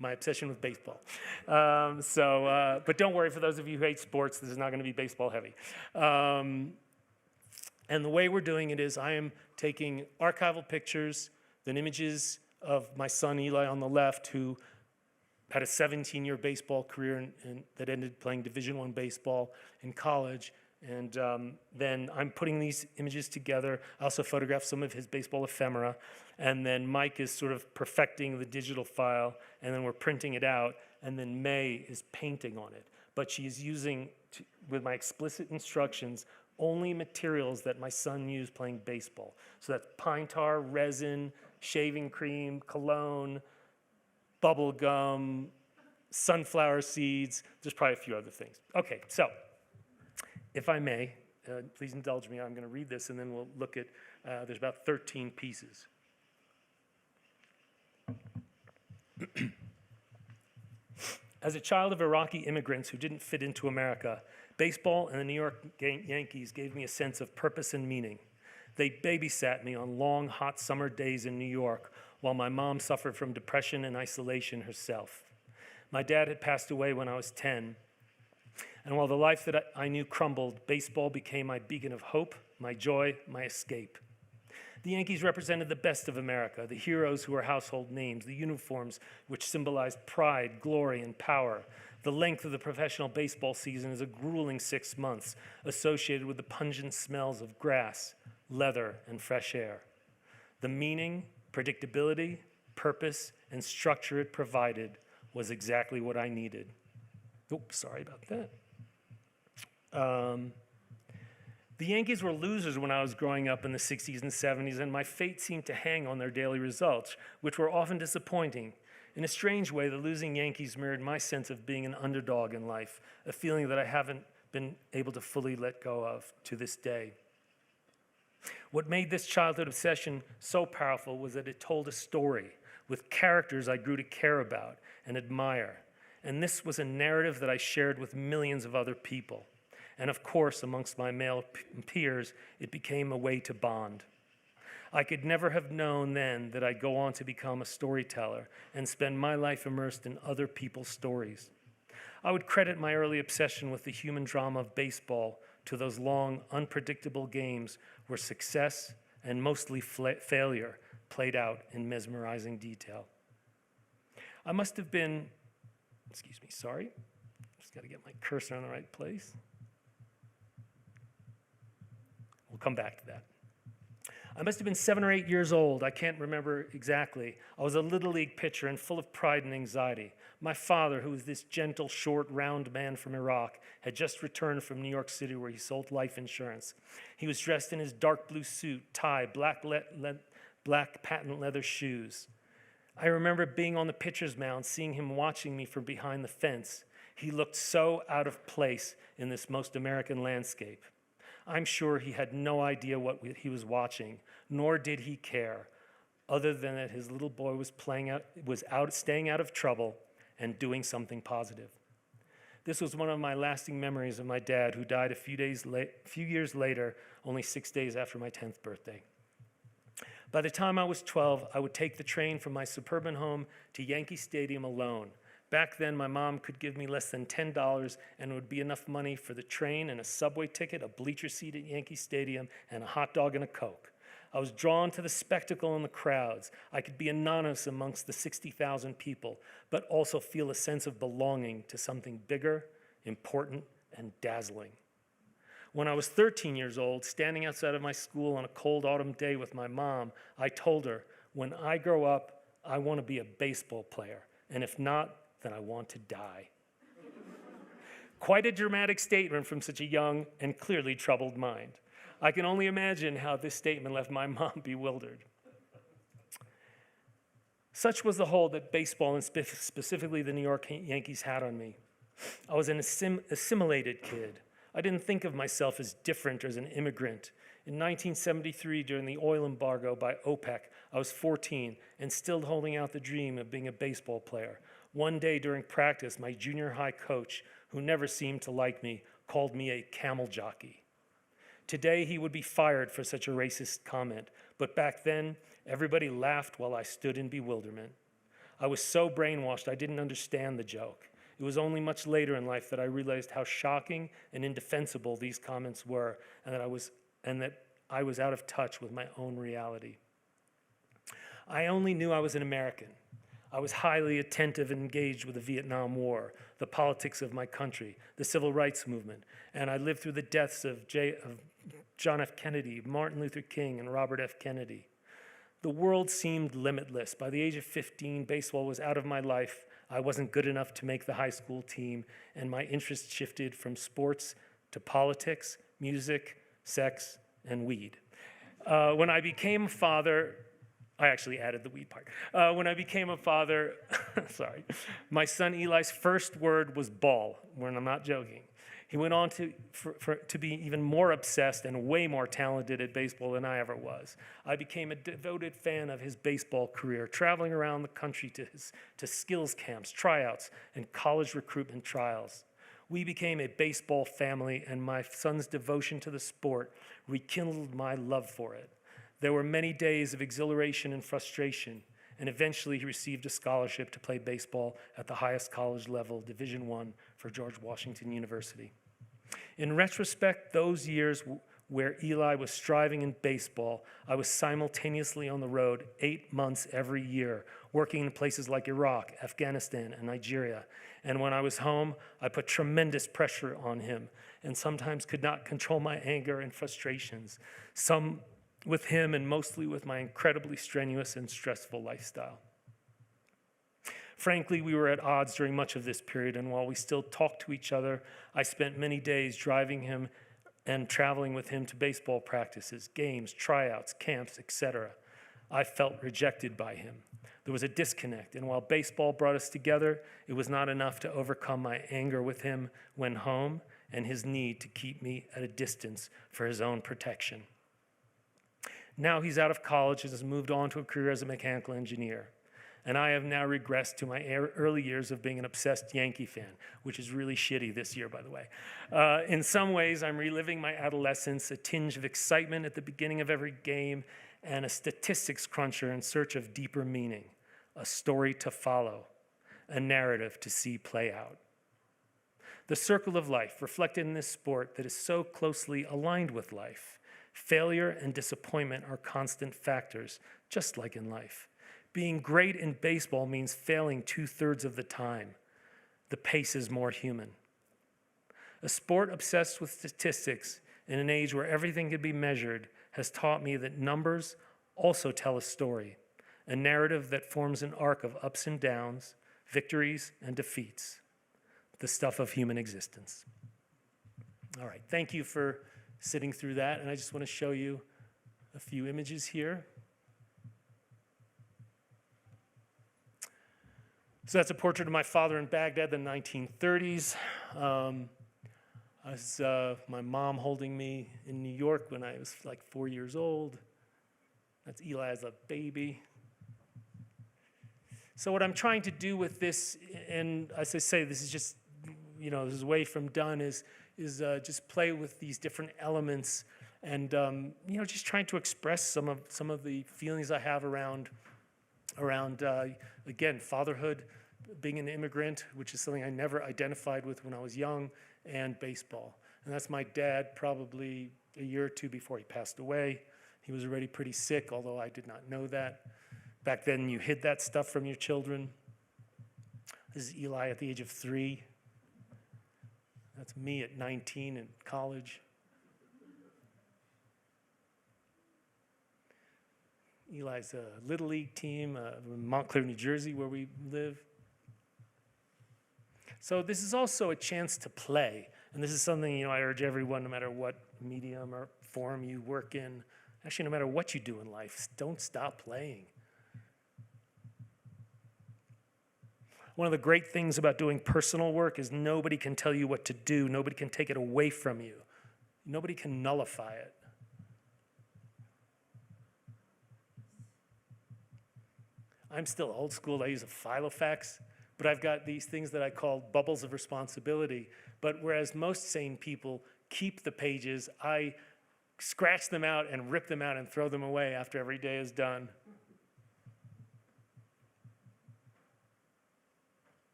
My obsession with baseball. But don't worry, for those of you who hate sports, this is not going to be baseball heavy. And the way we're doing it is I am taking archival pictures, then images of my son Eli on the left, who had a 17-year baseball career and that ended playing Division I baseball in college. And then I'm putting these images together. I also photographed some of his baseball ephemera. And then Mike is sort of perfecting the digital file, and then we're printing it out, and then May is painting on it. But she is using, with my explicit instructions, only materials that my son used playing baseball. So that's pine tar, resin, shaving cream, cologne, bubble gum, sunflower seeds. There's probably a few other things. Okay, so if I may, please indulge me. I'm going to read this, and then we'll look at, there's about 13 pieces. As a child of Iraqi immigrants who didn't fit into America, baseball and the New York Yankees gave me a sense of purpose and meaning. They babysat me on long, hot summer days in New York while my mom suffered from depression and isolation herself. My dad had passed away when I was 10, and while the life that I knew crumbled, baseball became my beacon of hope, my joy, my escape. The Yankees represented the best of America, the heroes who were household names, the uniforms which symbolized pride, glory, and power. The length of the professional baseball season is a grueling 6 months, associated with the pungent smells of grass, leather, and fresh air. The meaning, predictability, purpose, and structure it provided was exactly what I needed. Oops, sorry about that. The Yankees were losers when I was growing up in the 60s and 70s, and my fate seemed to hang on their daily results, which were often disappointing. In a strange way, the losing Yankees mirrored my sense of being an underdog in life, a feeling that I haven't been able to fully let go of to this day. What made this childhood obsession so powerful was that it told a story with characters I grew to care about and admire. And this was a narrative that I shared with millions of other people. And of course, amongst my male peers, it became a way to bond. I could never have known then that I'd go on to become a storyteller and spend my life immersed in other people's stories. I would credit my early obsession with the human drama of baseball to those long, unpredictable games where success and mostly failure played out in mesmerizing detail. I must have been, excuse me, sorry. Just got to get my cursor in the right place. We'll come back to that. I must have been 7 or 8 years old. I can't remember exactly. I was a Little League pitcher and full of pride and anxiety. My father, who was this gentle, short, round man from Iraq, had just returned from New York City where he sold life insurance. He was dressed in his dark blue suit, tie, black patent leather shoes. I remember being on the pitcher's mound, seeing him watching me from behind the fence. He looked so out of place in this most American landscape. I'm sure he had no idea what he was watching, nor did he care, other than that his little boy was staying out of trouble and doing something positive. This was one of my lasting memories of my dad, who died a few years later, only 6 days after my 10th birthday. By the time I was 12, I would take the train from my suburban home to Yankee Stadium alone. Back then, my mom could give me less than $10, and it would be enough money for the train and a subway ticket, a bleacher seat at Yankee Stadium, and a hot dog and a Coke. I was drawn to the spectacle and the crowds. I could be anonymous amongst the 60,000 people, but also feel a sense of belonging to something bigger, important, and dazzling. When I was 13 years old, standing outside of my school on a cold autumn day with my mom, I told her, when I grow up, I want to be a baseball player, and if not, then I want to die. Quite a dramatic statement from such a young and clearly troubled mind. I can only imagine how this statement left my mom bewildered. Such was the hold that baseball, and specifically the New York Yankees, had on me. I was an assimilated kid. I didn't think of myself as different or as an immigrant. In 1973, during the oil embargo by OPEC, I was 14 and still holding out the dream of being a baseball player. One day during practice, my junior high coach, who never seemed to like me, called me a camel jockey. Today, he would be fired for such a racist comment, but back then, everybody laughed while I stood in bewilderment. I was so brainwashed I didn't understand the joke. It was only much later in life that I realized how shocking and indefensible these comments were, and that I was out of touch with my own reality. I only knew I was an American. I was highly attentive and engaged with the Vietnam War, the politics of my country, the civil rights movement, and I lived through the deaths of John F. Kennedy, Martin Luther King, and Robert F. Kennedy. The world seemed limitless. By the age of 15, baseball was out of my life. I wasn't good enough to make the high school team, and my interest shifted from sports to politics, music, sex, and weed. When I became a father, I actually added the weed part. When I became a father, sorry, my son Eli's first word was ball, when I'm not joking. He went on to be even more obsessed and way more talented at baseball than I ever was. I became a devoted fan of his baseball career, traveling around the country to skills camps, tryouts, and college recruitment trials. We became a baseball family, and my son's devotion to the sport rekindled my love for it. There were many days of exhilaration and frustration, and eventually he received a scholarship to play baseball at the highest college level, Division I, for George Washington University. In retrospect, those years where Eli was striving in baseball, I was simultaneously on the road 8 months every year, working in places like Iraq, Afghanistan, and Nigeria. And when I was home, I put tremendous pressure on him and sometimes could not control my anger and frustrations, some with him and mostly with my incredibly strenuous and stressful lifestyle. Frankly, we were at odds during much of this period, and while we still talked to each other, I spent many days driving him and traveling with him to baseball practices, games, tryouts, camps, etc. I felt rejected by him. There was a disconnect, and while baseball brought us together, it was not enough to overcome my anger with him when home and his need to keep me at a distance for his own protection. Now he's out of college and has moved on to a career as a mechanical engineer. And I have now regressed to my early years of being an obsessed Yankee fan, which is really shitty this year, by the way. In some ways, I'm reliving my adolescence, a tinge of excitement at the beginning of every game, and a statistics cruncher in search of deeper meaning, a story to follow, a narrative to see play out. The circle of life reflected in this sport that is so closely aligned with life. Failure and disappointment are constant factors, just like in life. Being great in baseball means failing 2/3 of the time. The pace is more human. A sport obsessed with statistics in an age where everything can be measured has taught me that numbers also tell a story, a narrative that forms an arc of ups and downs, victories and defeats, the stuff of human existence. All right, thank you for sitting through that, and I just want to show you a few images here. So that's a portrait of my father in Baghdad in the 1930s. My mom holding me in New York when I was like 4 years old. That's Eli as a baby. So what I'm trying to do with this, and as I say, this is just, this is way from done, is just play with these different elements and, just trying to express some of the feelings I have around again, fatherhood, being an immigrant, which is something I never identified with when I was young, and baseball. And that's my dad probably a year or two before he passed away. He was already pretty sick, although I did not know that. Back then, you hid that stuff from your children. This is Eli at the age of 3. That's me at 19 in college. Eli's a Little League team in Montclair, New Jersey, where we live. So this is also a chance to play. And this is something, I urge everyone, no matter what medium or form you work in, actually, no matter what you do in life, don't stop playing. One of the great things about doing personal work is nobody can tell you what to do. Nobody can take it away from you. Nobody can nullify it. I'm still old school. I use a filofax, but I've got these things that I call bubbles of responsibility. But whereas most sane people keep the pages, I scratch them out and rip them out and throw them away after every day is done.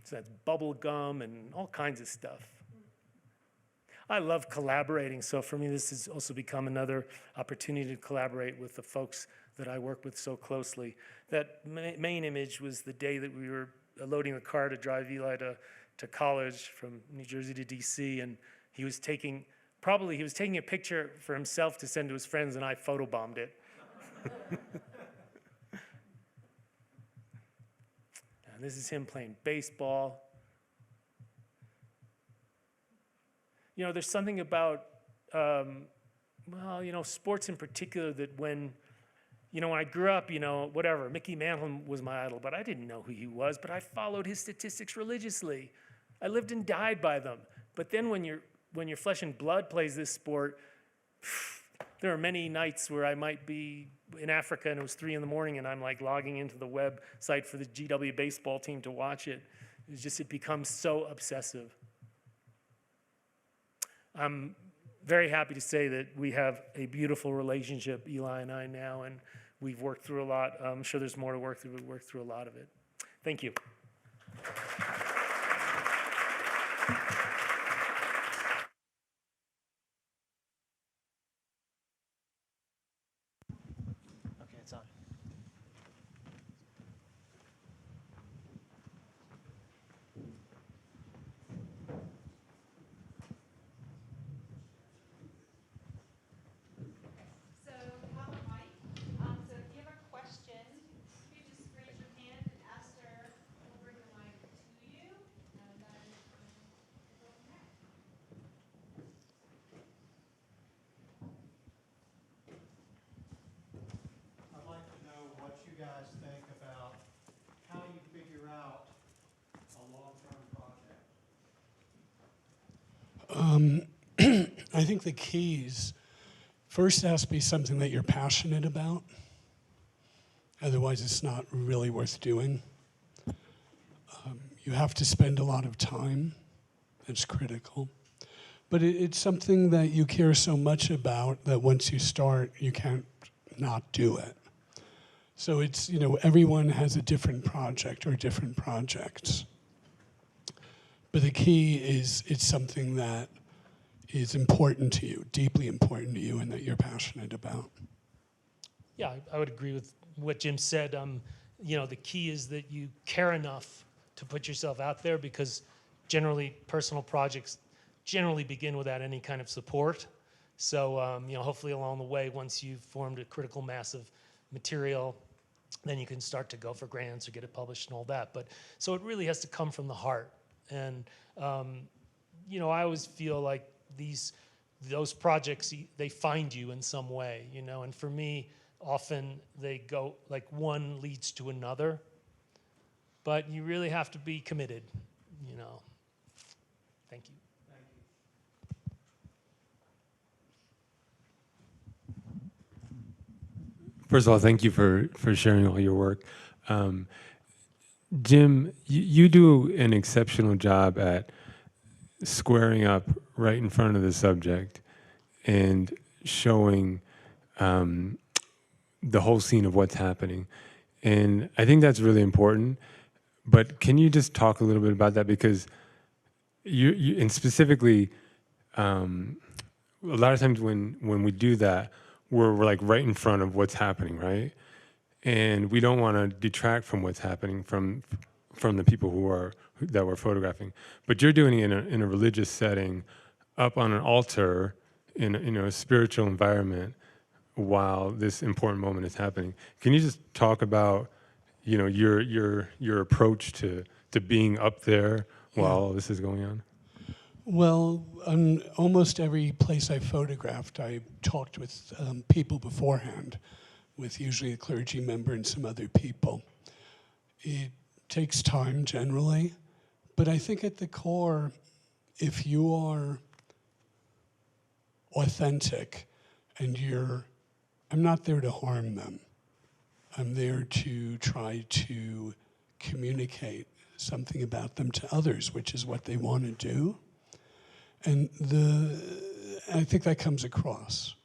So that's bubble gum and all kinds of stuff. I love collaborating, so for me this has also become another opportunity to collaborate with the folks that I work with so closely. That main image was the day that we were loading the car to drive Eli to college from New Jersey to DC, and he was taking a picture for himself to send to his friends, and I photobombed it. And this is him playing baseball. There's something about, sports in particular that when I grew up, whatever, Mickey Mantle was my idol, but I didn't know who he was, but I followed his statistics religiously. I lived and died by them. But then when your flesh and blood plays this sport, there are many nights where I might be in Africa and it was 3 a.m. and I'm like logging into the website for the GW baseball team to watch it. It becomes so obsessive. I'm very happy to say that we have a beautiful relationship, Eli and I now, and we've worked through a lot. I'm sure there's more to work through. We've worked through a lot of it. Thank you. Okay, it's on. So have a mic. So if you have a question, you just raise your hand and Esther will bring the mic to you, and then we'll go from there. I'd like to know what you guys think about how you figure out a long-term project. I think the keys, first it has to be something that you're passionate about. Otherwise, it's not really worth doing. You have to spend a lot of time. It's critical. But it's something that you care so much about that once you start, you can't not do it. So it's, everyone has a different project or different projects. But the key is it's something that is important to you, deeply important to you, and that you're passionate about? Yeah, I would agree with what Jim said. You know, the key is that you care enough to put yourself out there, because generally personal projects generally begin without any kind of support. So, you know, hopefully along the way, once you've formed a critical mass of material, then you can start to go for grants or get it published and all that. But so it really has to come from the heart. And, you know, I always feel like those projects, they find you in some way, you know, and for me, often they go, like one leads to another, but you really have to be committed, you know. Thank you. First of all, thank you for sharing all your work. Jim, you do an exceptional job at squaring up right in front of the subject and showing the whole scene of what's happening. And I think that's really important. But can you just talk a little bit about that? Because and specifically, a lot of times when we do that, we're like right in front of what's happening, right? And we don't want to detract from what's happening from the people that we're photographing. But you're doing it in a religious setting, up on an altar, in a spiritual environment, while this important moment is happening. Can you just talk about, you know, your approach to being up there while all this is going on? Well, on almost every place I photographed, I talked with people beforehand, with usually a clergy member and some other people. It takes time generally, but I think at the core, if you are authentic and I'm not there to harm them. I'm there to try to communicate something about them to others, which is what they want to do. And I think that comes across.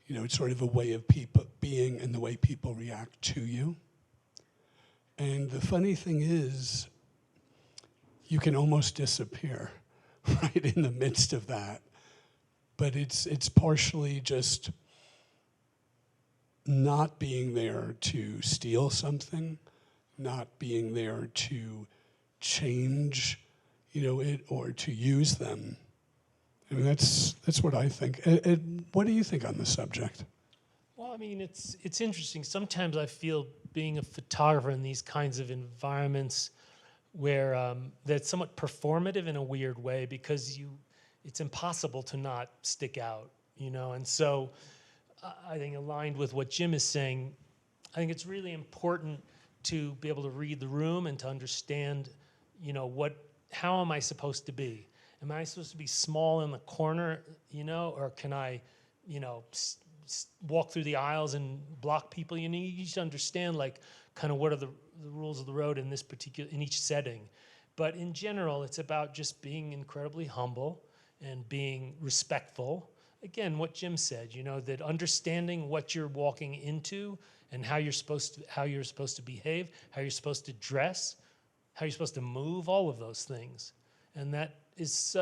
You know, it's sort of a way of people being and the way people react to you. And the funny thing is, you can almost disappear right in the midst of that. But it's partially just not being there to steal something, not being there to change, you know, it or to use them. I mean, that's what I think. What do you think on the subject? Well, I mean, it's interesting. Sometimes I feel being a photographer in these kinds of environments where that's somewhat performative in a weird way, because it's impossible to not stick out, you know. And so I think, aligned with what Jim is saying, I think it's really important to be able to read the room and to understand, you know, how am I supposed to be? Am I supposed to be small in the corner, you know, or can I, you know, walk through the aisles and block people? You know, you just understand, like, kind of what are the rules of the road in each setting. But in general, it's about just being incredibly humble and being respectful. Again, what Jim said, you know, that understanding what you're walking into and how you're supposed to behave, how you're supposed to dress, how you're supposed to move, all of those things. And that is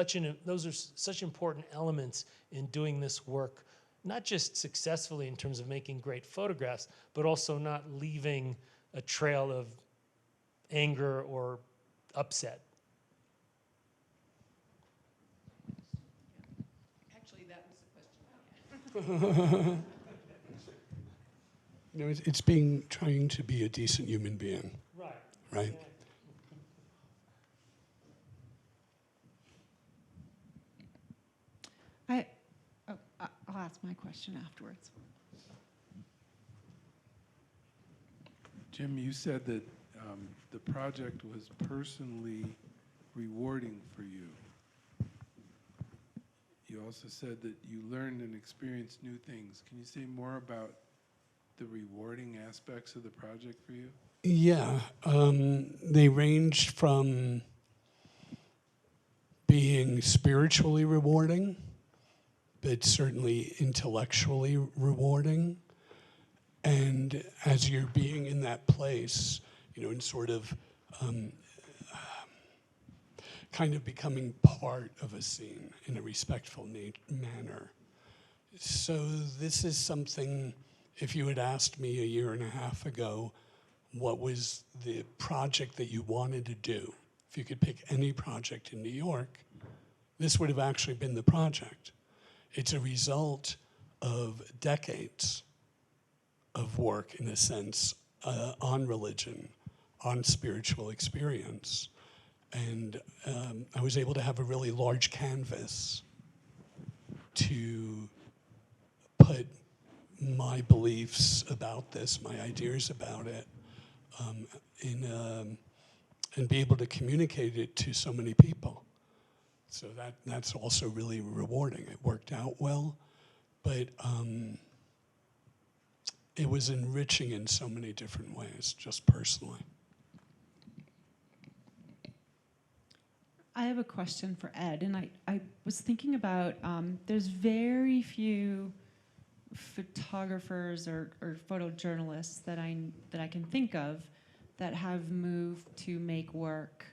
those are such important elements in doing this work, not just successfully in terms of making great photographs, but also not leaving a trail of anger or upset. Actually, that was the question. You know, it's trying to be a decent human being. Right. Right? I'll ask my question afterwards. Jim, you said that the project was personally rewarding for you. You also said that you learned and experienced new things. Can you say more about the rewarding aspects of the project for you? Yeah, they ranged from being spiritually rewarding, but certainly intellectually rewarding. And as you're being in that place, you know, and sort of kind of becoming part of a scene in a respectful manner. So this is something, if you had asked me a year and a half ago, what was the project that you wanted to do? If you could pick any project in New York, this would have actually been the project. It's a result of decades of work, in a sense, on religion, on spiritual experience. And I was able to have a really large canvas to put my beliefs about this, my ideas about it, and be able to communicate it to so many people. So that's also really rewarding. It worked out well, but it was enriching in so many different ways, just personally. I have a question for Ed, and I was thinking about, there's very few photographers or photojournalists that I can think of that have moved to make work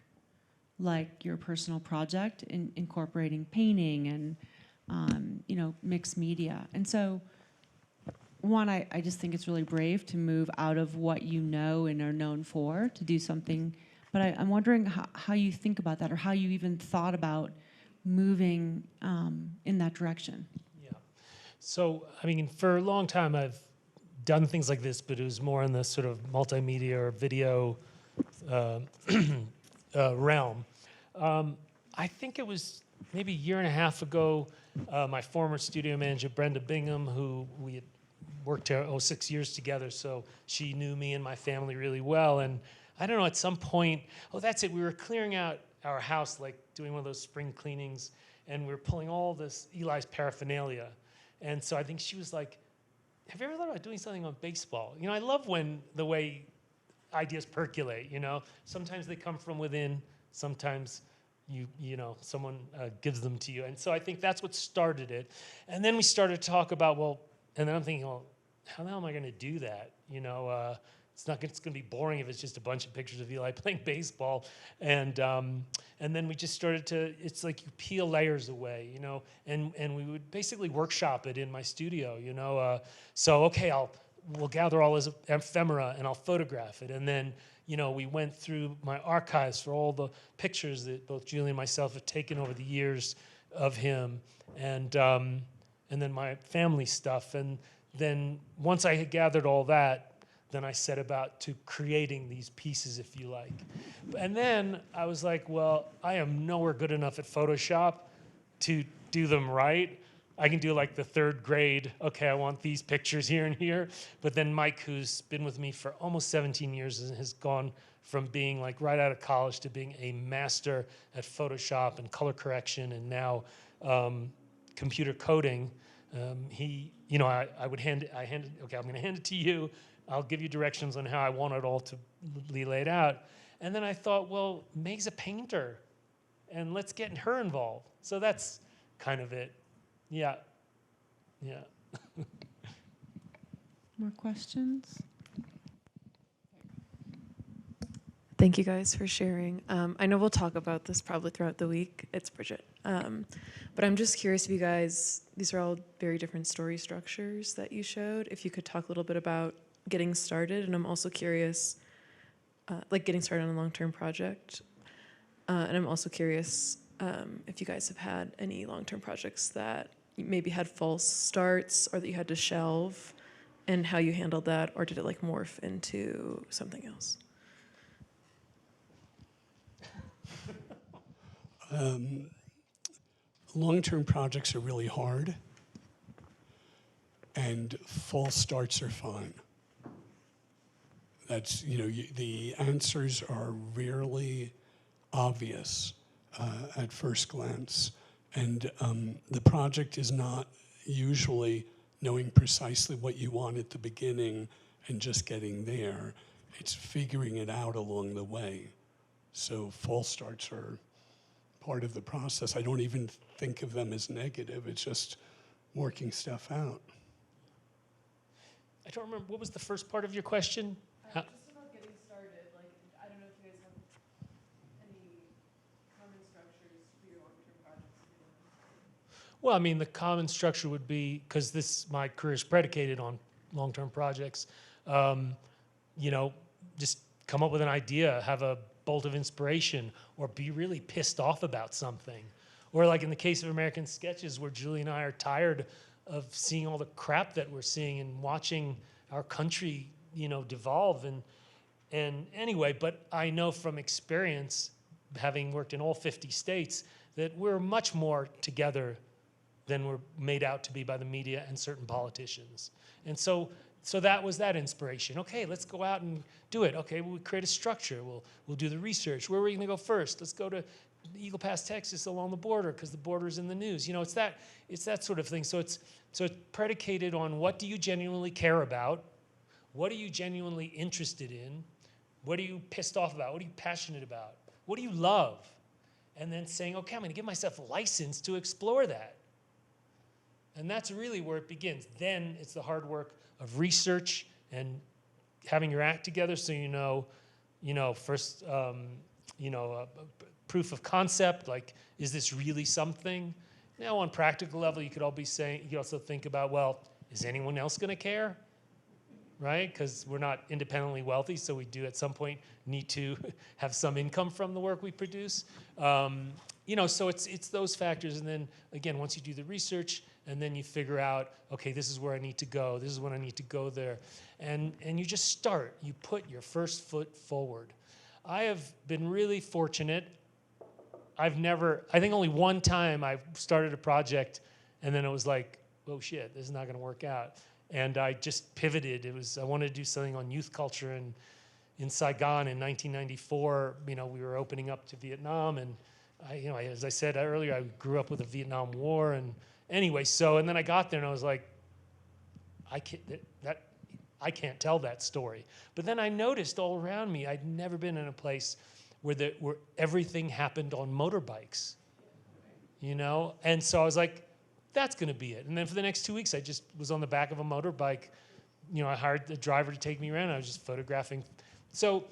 like your personal project, incorporating painting and mixed media. And so, one, I just think it's really brave to move out of what you know and are known for to do something. But I'm wondering how you think about that, or how you even thought about moving in that direction. Yeah. So, I mean, for a long time, I've done things like this, but it was more in the sort of multimedia or video realm. I think it was maybe a year and a half ago, my former studio manager, Brenda Bingham, who we had worked 6 years together, so she knew me and my family really well. And I don't know, at some point, that's it, we were clearing out our house, like doing one of those spring cleanings, and we were pulling all this Eli's paraphernalia. And so I think she was like, have you ever thought about doing something on baseball? You know, I love when the way ideas percolate, you know? Sometimes they come from within, sometimes someone gives them to you. And so I think that's what started it. And then we started to talk about, and then I'm thinking, how the hell am I gonna do that? You know, it's gonna be boring if it's just a bunch of pictures of Eli playing baseball. And then we just started to, it's like you peel layers away, you know, and we would basically workshop it in my studio, you know. So, okay, we'll gather all his ephemera and I'll photograph it. And then, you know, we went through my archives for all the pictures that both Julie and myself have taken over the years of him, and then my family stuff. And then once I had gathered all that, then I set about to creating these pieces, if you like. And then I was like, well, I am nowhere good enough at Photoshop to do them right. I can do like the third grade, okay, I want these pictures here and here. But then Mike, who's been with me for almost 17 years, and has gone from being like right out of college to being a master at Photoshop and color correction, and now computer coding. I would hand it, okay, I'm gonna hand it to you. I'll give you directions on how I want it all to be laid out. And then I thought, well, Meg's a painter, and let's get her involved. So that's kind of it. Yeah. More questions? Thank you guys for sharing. I know we'll talk about this probably throughout the week. It's Bridget. But I'm just curious if you guys, these are all very different story structures that you showed. If you could talk a little bit about getting started, and I'm also curious, like getting started on a long-term project. And I'm also curious if you guys have had any long-term projects that maybe had false starts or that you had to shelve, and how you handled that, or did it like morph into something else? Long-term projects are really hard, and false starts are fine. That's, the answers are rarely obvious at first glance. And the project is not usually knowing precisely what you want at the beginning and just getting there. It's figuring it out along the way. So false starts are part of the process. I don't even think of them as negative. It's just working stuff out. I don't remember, what was the first part of your question? Just about getting started, like, I don't know if you guys have any common structures Well, I mean, the common structure would be, because my career is predicated on long-term projects, you know, just come up with an idea, have a bolt of inspiration, or be really pissed off about something. Or like in the case of American Sketches, where Julie and I are tired of seeing all the crap that we're seeing and watching our country, you know, devolve. And anyway, but I know from experience, having worked in all 50 states, that we're much more together than we're made out to be by the media and certain politicians. And so that was that inspiration. Okay, let's go out and do it. Okay, we'll create a structure. We'll do the research. Where are we going to go first? Let's go to Eagle Pass, Texas, along the border, because the border is in the news. You know, it's that sort of thing. So it's predicated on, what do you genuinely care about? What are you genuinely interested in? What are you pissed off about? What are you passionate about? What do you love? And then saying, okay, I'm going to give myself a license to explore that. And that's really where it begins. Then it's the hard work of research and having your act together, so you know, first, proof of concept, like, is this really something? Now, on practical level, you could also think about, well, is anyone else going to care? Right? Because we're not independently wealthy, so we do at some point need to have some income from the work we produce. You know, so it's those factors, and then again, once you do the research, and then you figure out, okay, this is where I need to go, this is when I need to go there, and you just start. You put your first foot forward. I have been really fortunate. I think only one time I started a project, and then it was like, oh shit, this is not going to work out. And I just pivoted. I wanted to do something on youth culture, and in Saigon in 1994, you know, we were opening up to Vietnam, and as I said earlier, I grew up with the Vietnam War, and anyway, and then I got there and I was like, I can't tell that story. But then I noticed all around me, I'd never been in a place where everything happened on motorbikes, you know? And so I was like, that's gonna be it. And then for the next 2 weeks, I just was on the back of a motorbike. You know, I hired the driver to take me around. I was just photographing. So,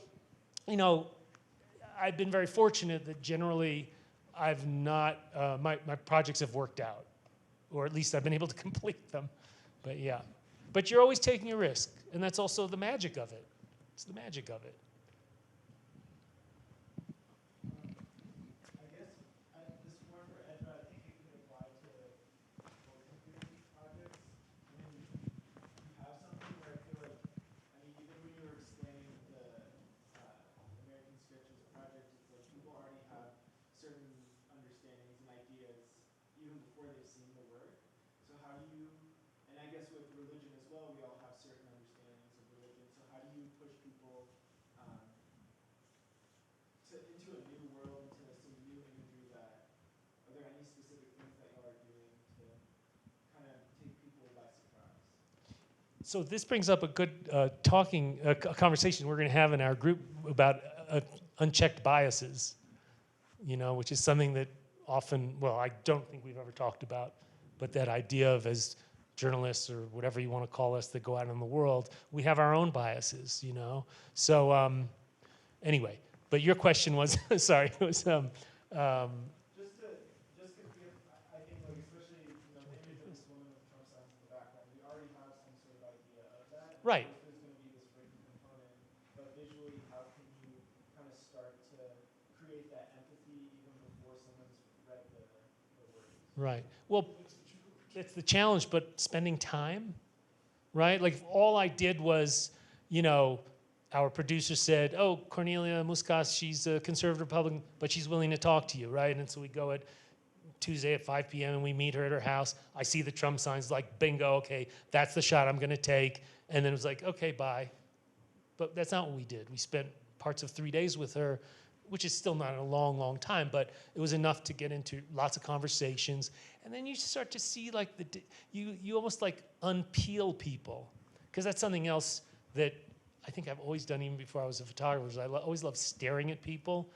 you know, I've been very fortunate that generally I've not, my projects have worked out, or at least I've been able to complete them. But yeah, but you're always taking a risk, and that's also the magic of it. It's the magic of it. I guess this is more for Ed, but I think it could apply to both of your projects. I mean, you have something where I feel like, even when you were explaining the American Sketches project, it's like people already have certain understandings and ideas even before they've seen the work. So how do you, and I guess with religion as well, we all have certain understandings of religion. So how do you push people into a new world, into some new imagery that, are there any specific things that y'all are doing to kind of take people by surprise? So this brings up a good conversation we're going to have in our group about unchecked biases, you know, which is something that often, well, I don't think we've ever talked about, but that idea of, as journalists or whatever you want to call us that go out in the world, we have our own biases, you know. So anyway, but your question was, sorry, it was, Just because I think, like, especially, you know, the image of this woman with Trump signs in the background, we already have some sort of idea of that. Right. There's going to be this written component, but visually, how can you kind of start to create that empathy even before someone's read the words? right. Well, it's the challenge, but spending time, right? Like, if all I did was, you know, our producer said, oh, Cornelia Muscas, she's a conservative Republican, but she's willing to talk to you, right? And so we go at Tuesday at 5 p.m. and we meet her at her house. I see the Trump signs, like, bingo, okay, that's the shot I'm gonna take. And then it was like, okay, bye. But that's not what we did. We spent parts of 3 days with her, which is still not a long, long time, but it was enough to get into lots of conversations. And then you start to see, like, you almost like unpeel people, because that's something else that I think I've always done even before I was a photographer. I always loved staring at people,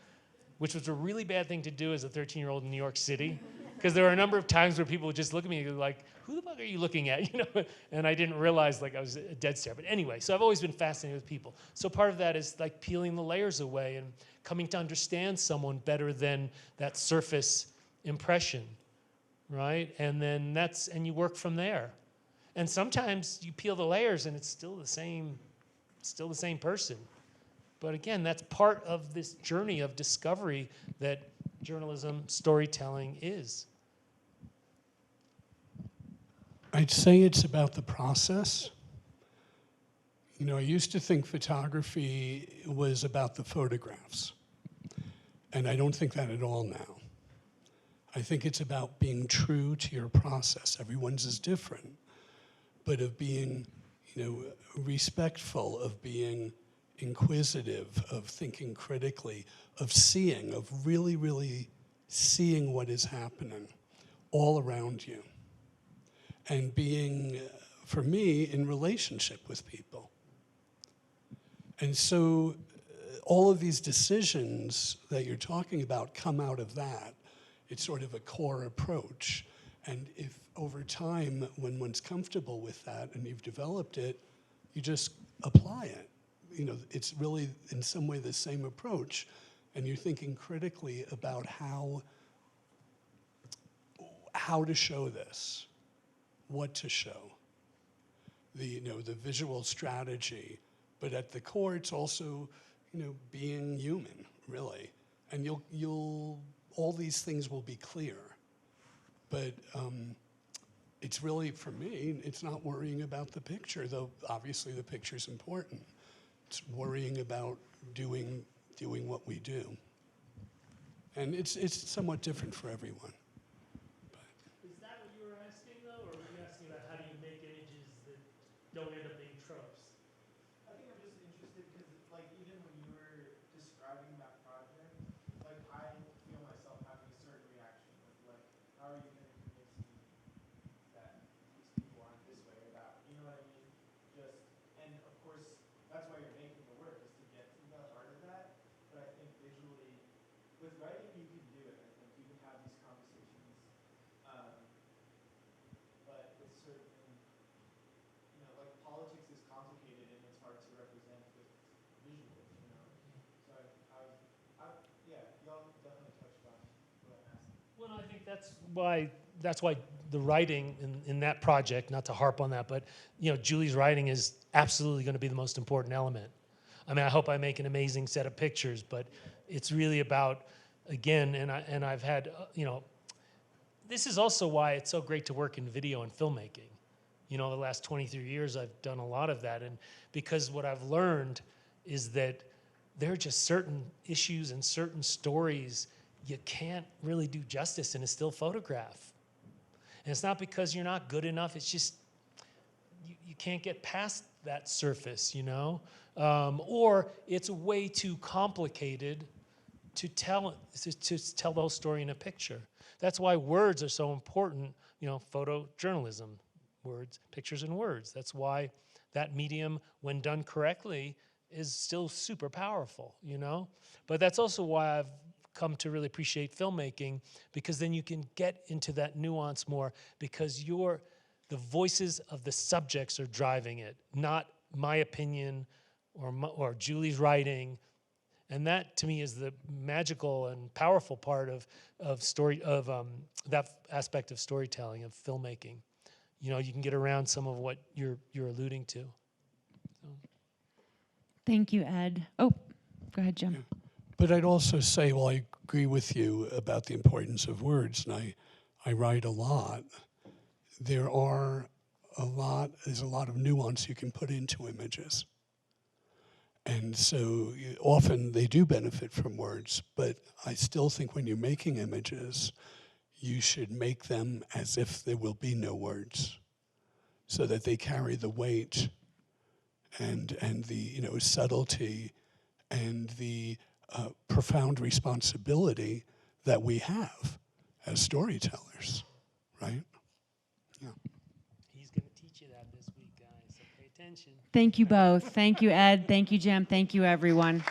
which was a really bad thing to do as a 13-year-old in New York City, because there were a number of times where people would just look at me like, who the fuck are you looking at? You know, and I didn't realize, like, I was a dead stare. But anyway, so I've always been fascinated with people. So part of that is like peeling the layers away and coming to understand someone better than that surface impression. right? And then and you work from there. And sometimes you peel the layers and it's still the same person. But again, that's part of this journey of discovery that journalism, storytelling is. I'd say it's about the process. You know, I used to think photography was about the photographs, and I don't think that at all now. I think it's about being true to your process. Everyone's is different, but of being, you know, respectful, of being inquisitive, of thinking critically, of seeing, of really, really seeing what is happening all around you. And being, for me, in relationship with people. And so all of these decisions that you're talking about come out of that. It's sort of a core approach. And if over time, when one's comfortable with that and you've developed it, you just apply it. You know, it's really in some way the same approach. And you're thinking critically about how to show this, what to show, the visual strategy, but at the core, it's also, you know, being human, really, and you'll all these things will be clear, but it's really, for me, it's not worrying about the picture, though obviously the picture's important. It's worrying about doing what we do, and it's somewhat different for everyone. Is that what you were asking, though, or were you asking about how do you make images that don't end up being tropes? I think I'm just interested because, like, even when you were describing that project, like, I feel myself having a certain reaction of, like, how are you going to convince me that these people aren't this way or that? You know what I mean? Just, and of course, that's why you're making the work, is to get to the heart of that. But I think visually, with writing, you can do it. I think you can have these conversations. But with certain, you know, like politics is complicated and it's hard to represent with visuals, you know. So yeah, y'all definitely touched on what I'm asking. Well, I think that's why the writing in that project, not to harp on that, but you know, Julie's writing is absolutely going to be the most important element. I mean, I hope I make an amazing set of pictures, but it's really about, again, and I've had, you know, this is also why it's so great to work in video and filmmaking. You know, the last 23 years I've done a lot of that, and because what I've learned is that there are just certain issues and certain stories you can't really do justice in a still photograph. And it's not because you're not good enough, it's just you can't get past that surface, you know? Or it's way too complicated to tell the whole story in a picture. That's why words are so important, you know, photojournalism, words, pictures and words. That's why that medium, when done correctly, is still super powerful, you know? But that's also why I've come to really appreciate filmmaking, because then you can get into that nuance more, because the voices of the subjects are driving it, not my opinion or Julie's writing. And that, to me, is the magical and powerful part of that aspect of storytelling, of filmmaking. You know, you can get around some of what you're alluding to. So. Thank you, Ed. Oh, go ahead, Jim. Yeah. But I'd also say, well, I agree with you about the importance of words, and I write a lot. There's a lot of nuance you can put into images. And so often they do benefit from words, but I still think when you're making images, you should make them as if there will be no words, so that they carry the weight and the, you know, subtlety and the profound responsibility that we have as storytellers, right? Yeah. He's going to teach you that this week, guys, so pay attention. Thank you both. Thank you, Ed. Thank you, Jim. Thank you, everyone.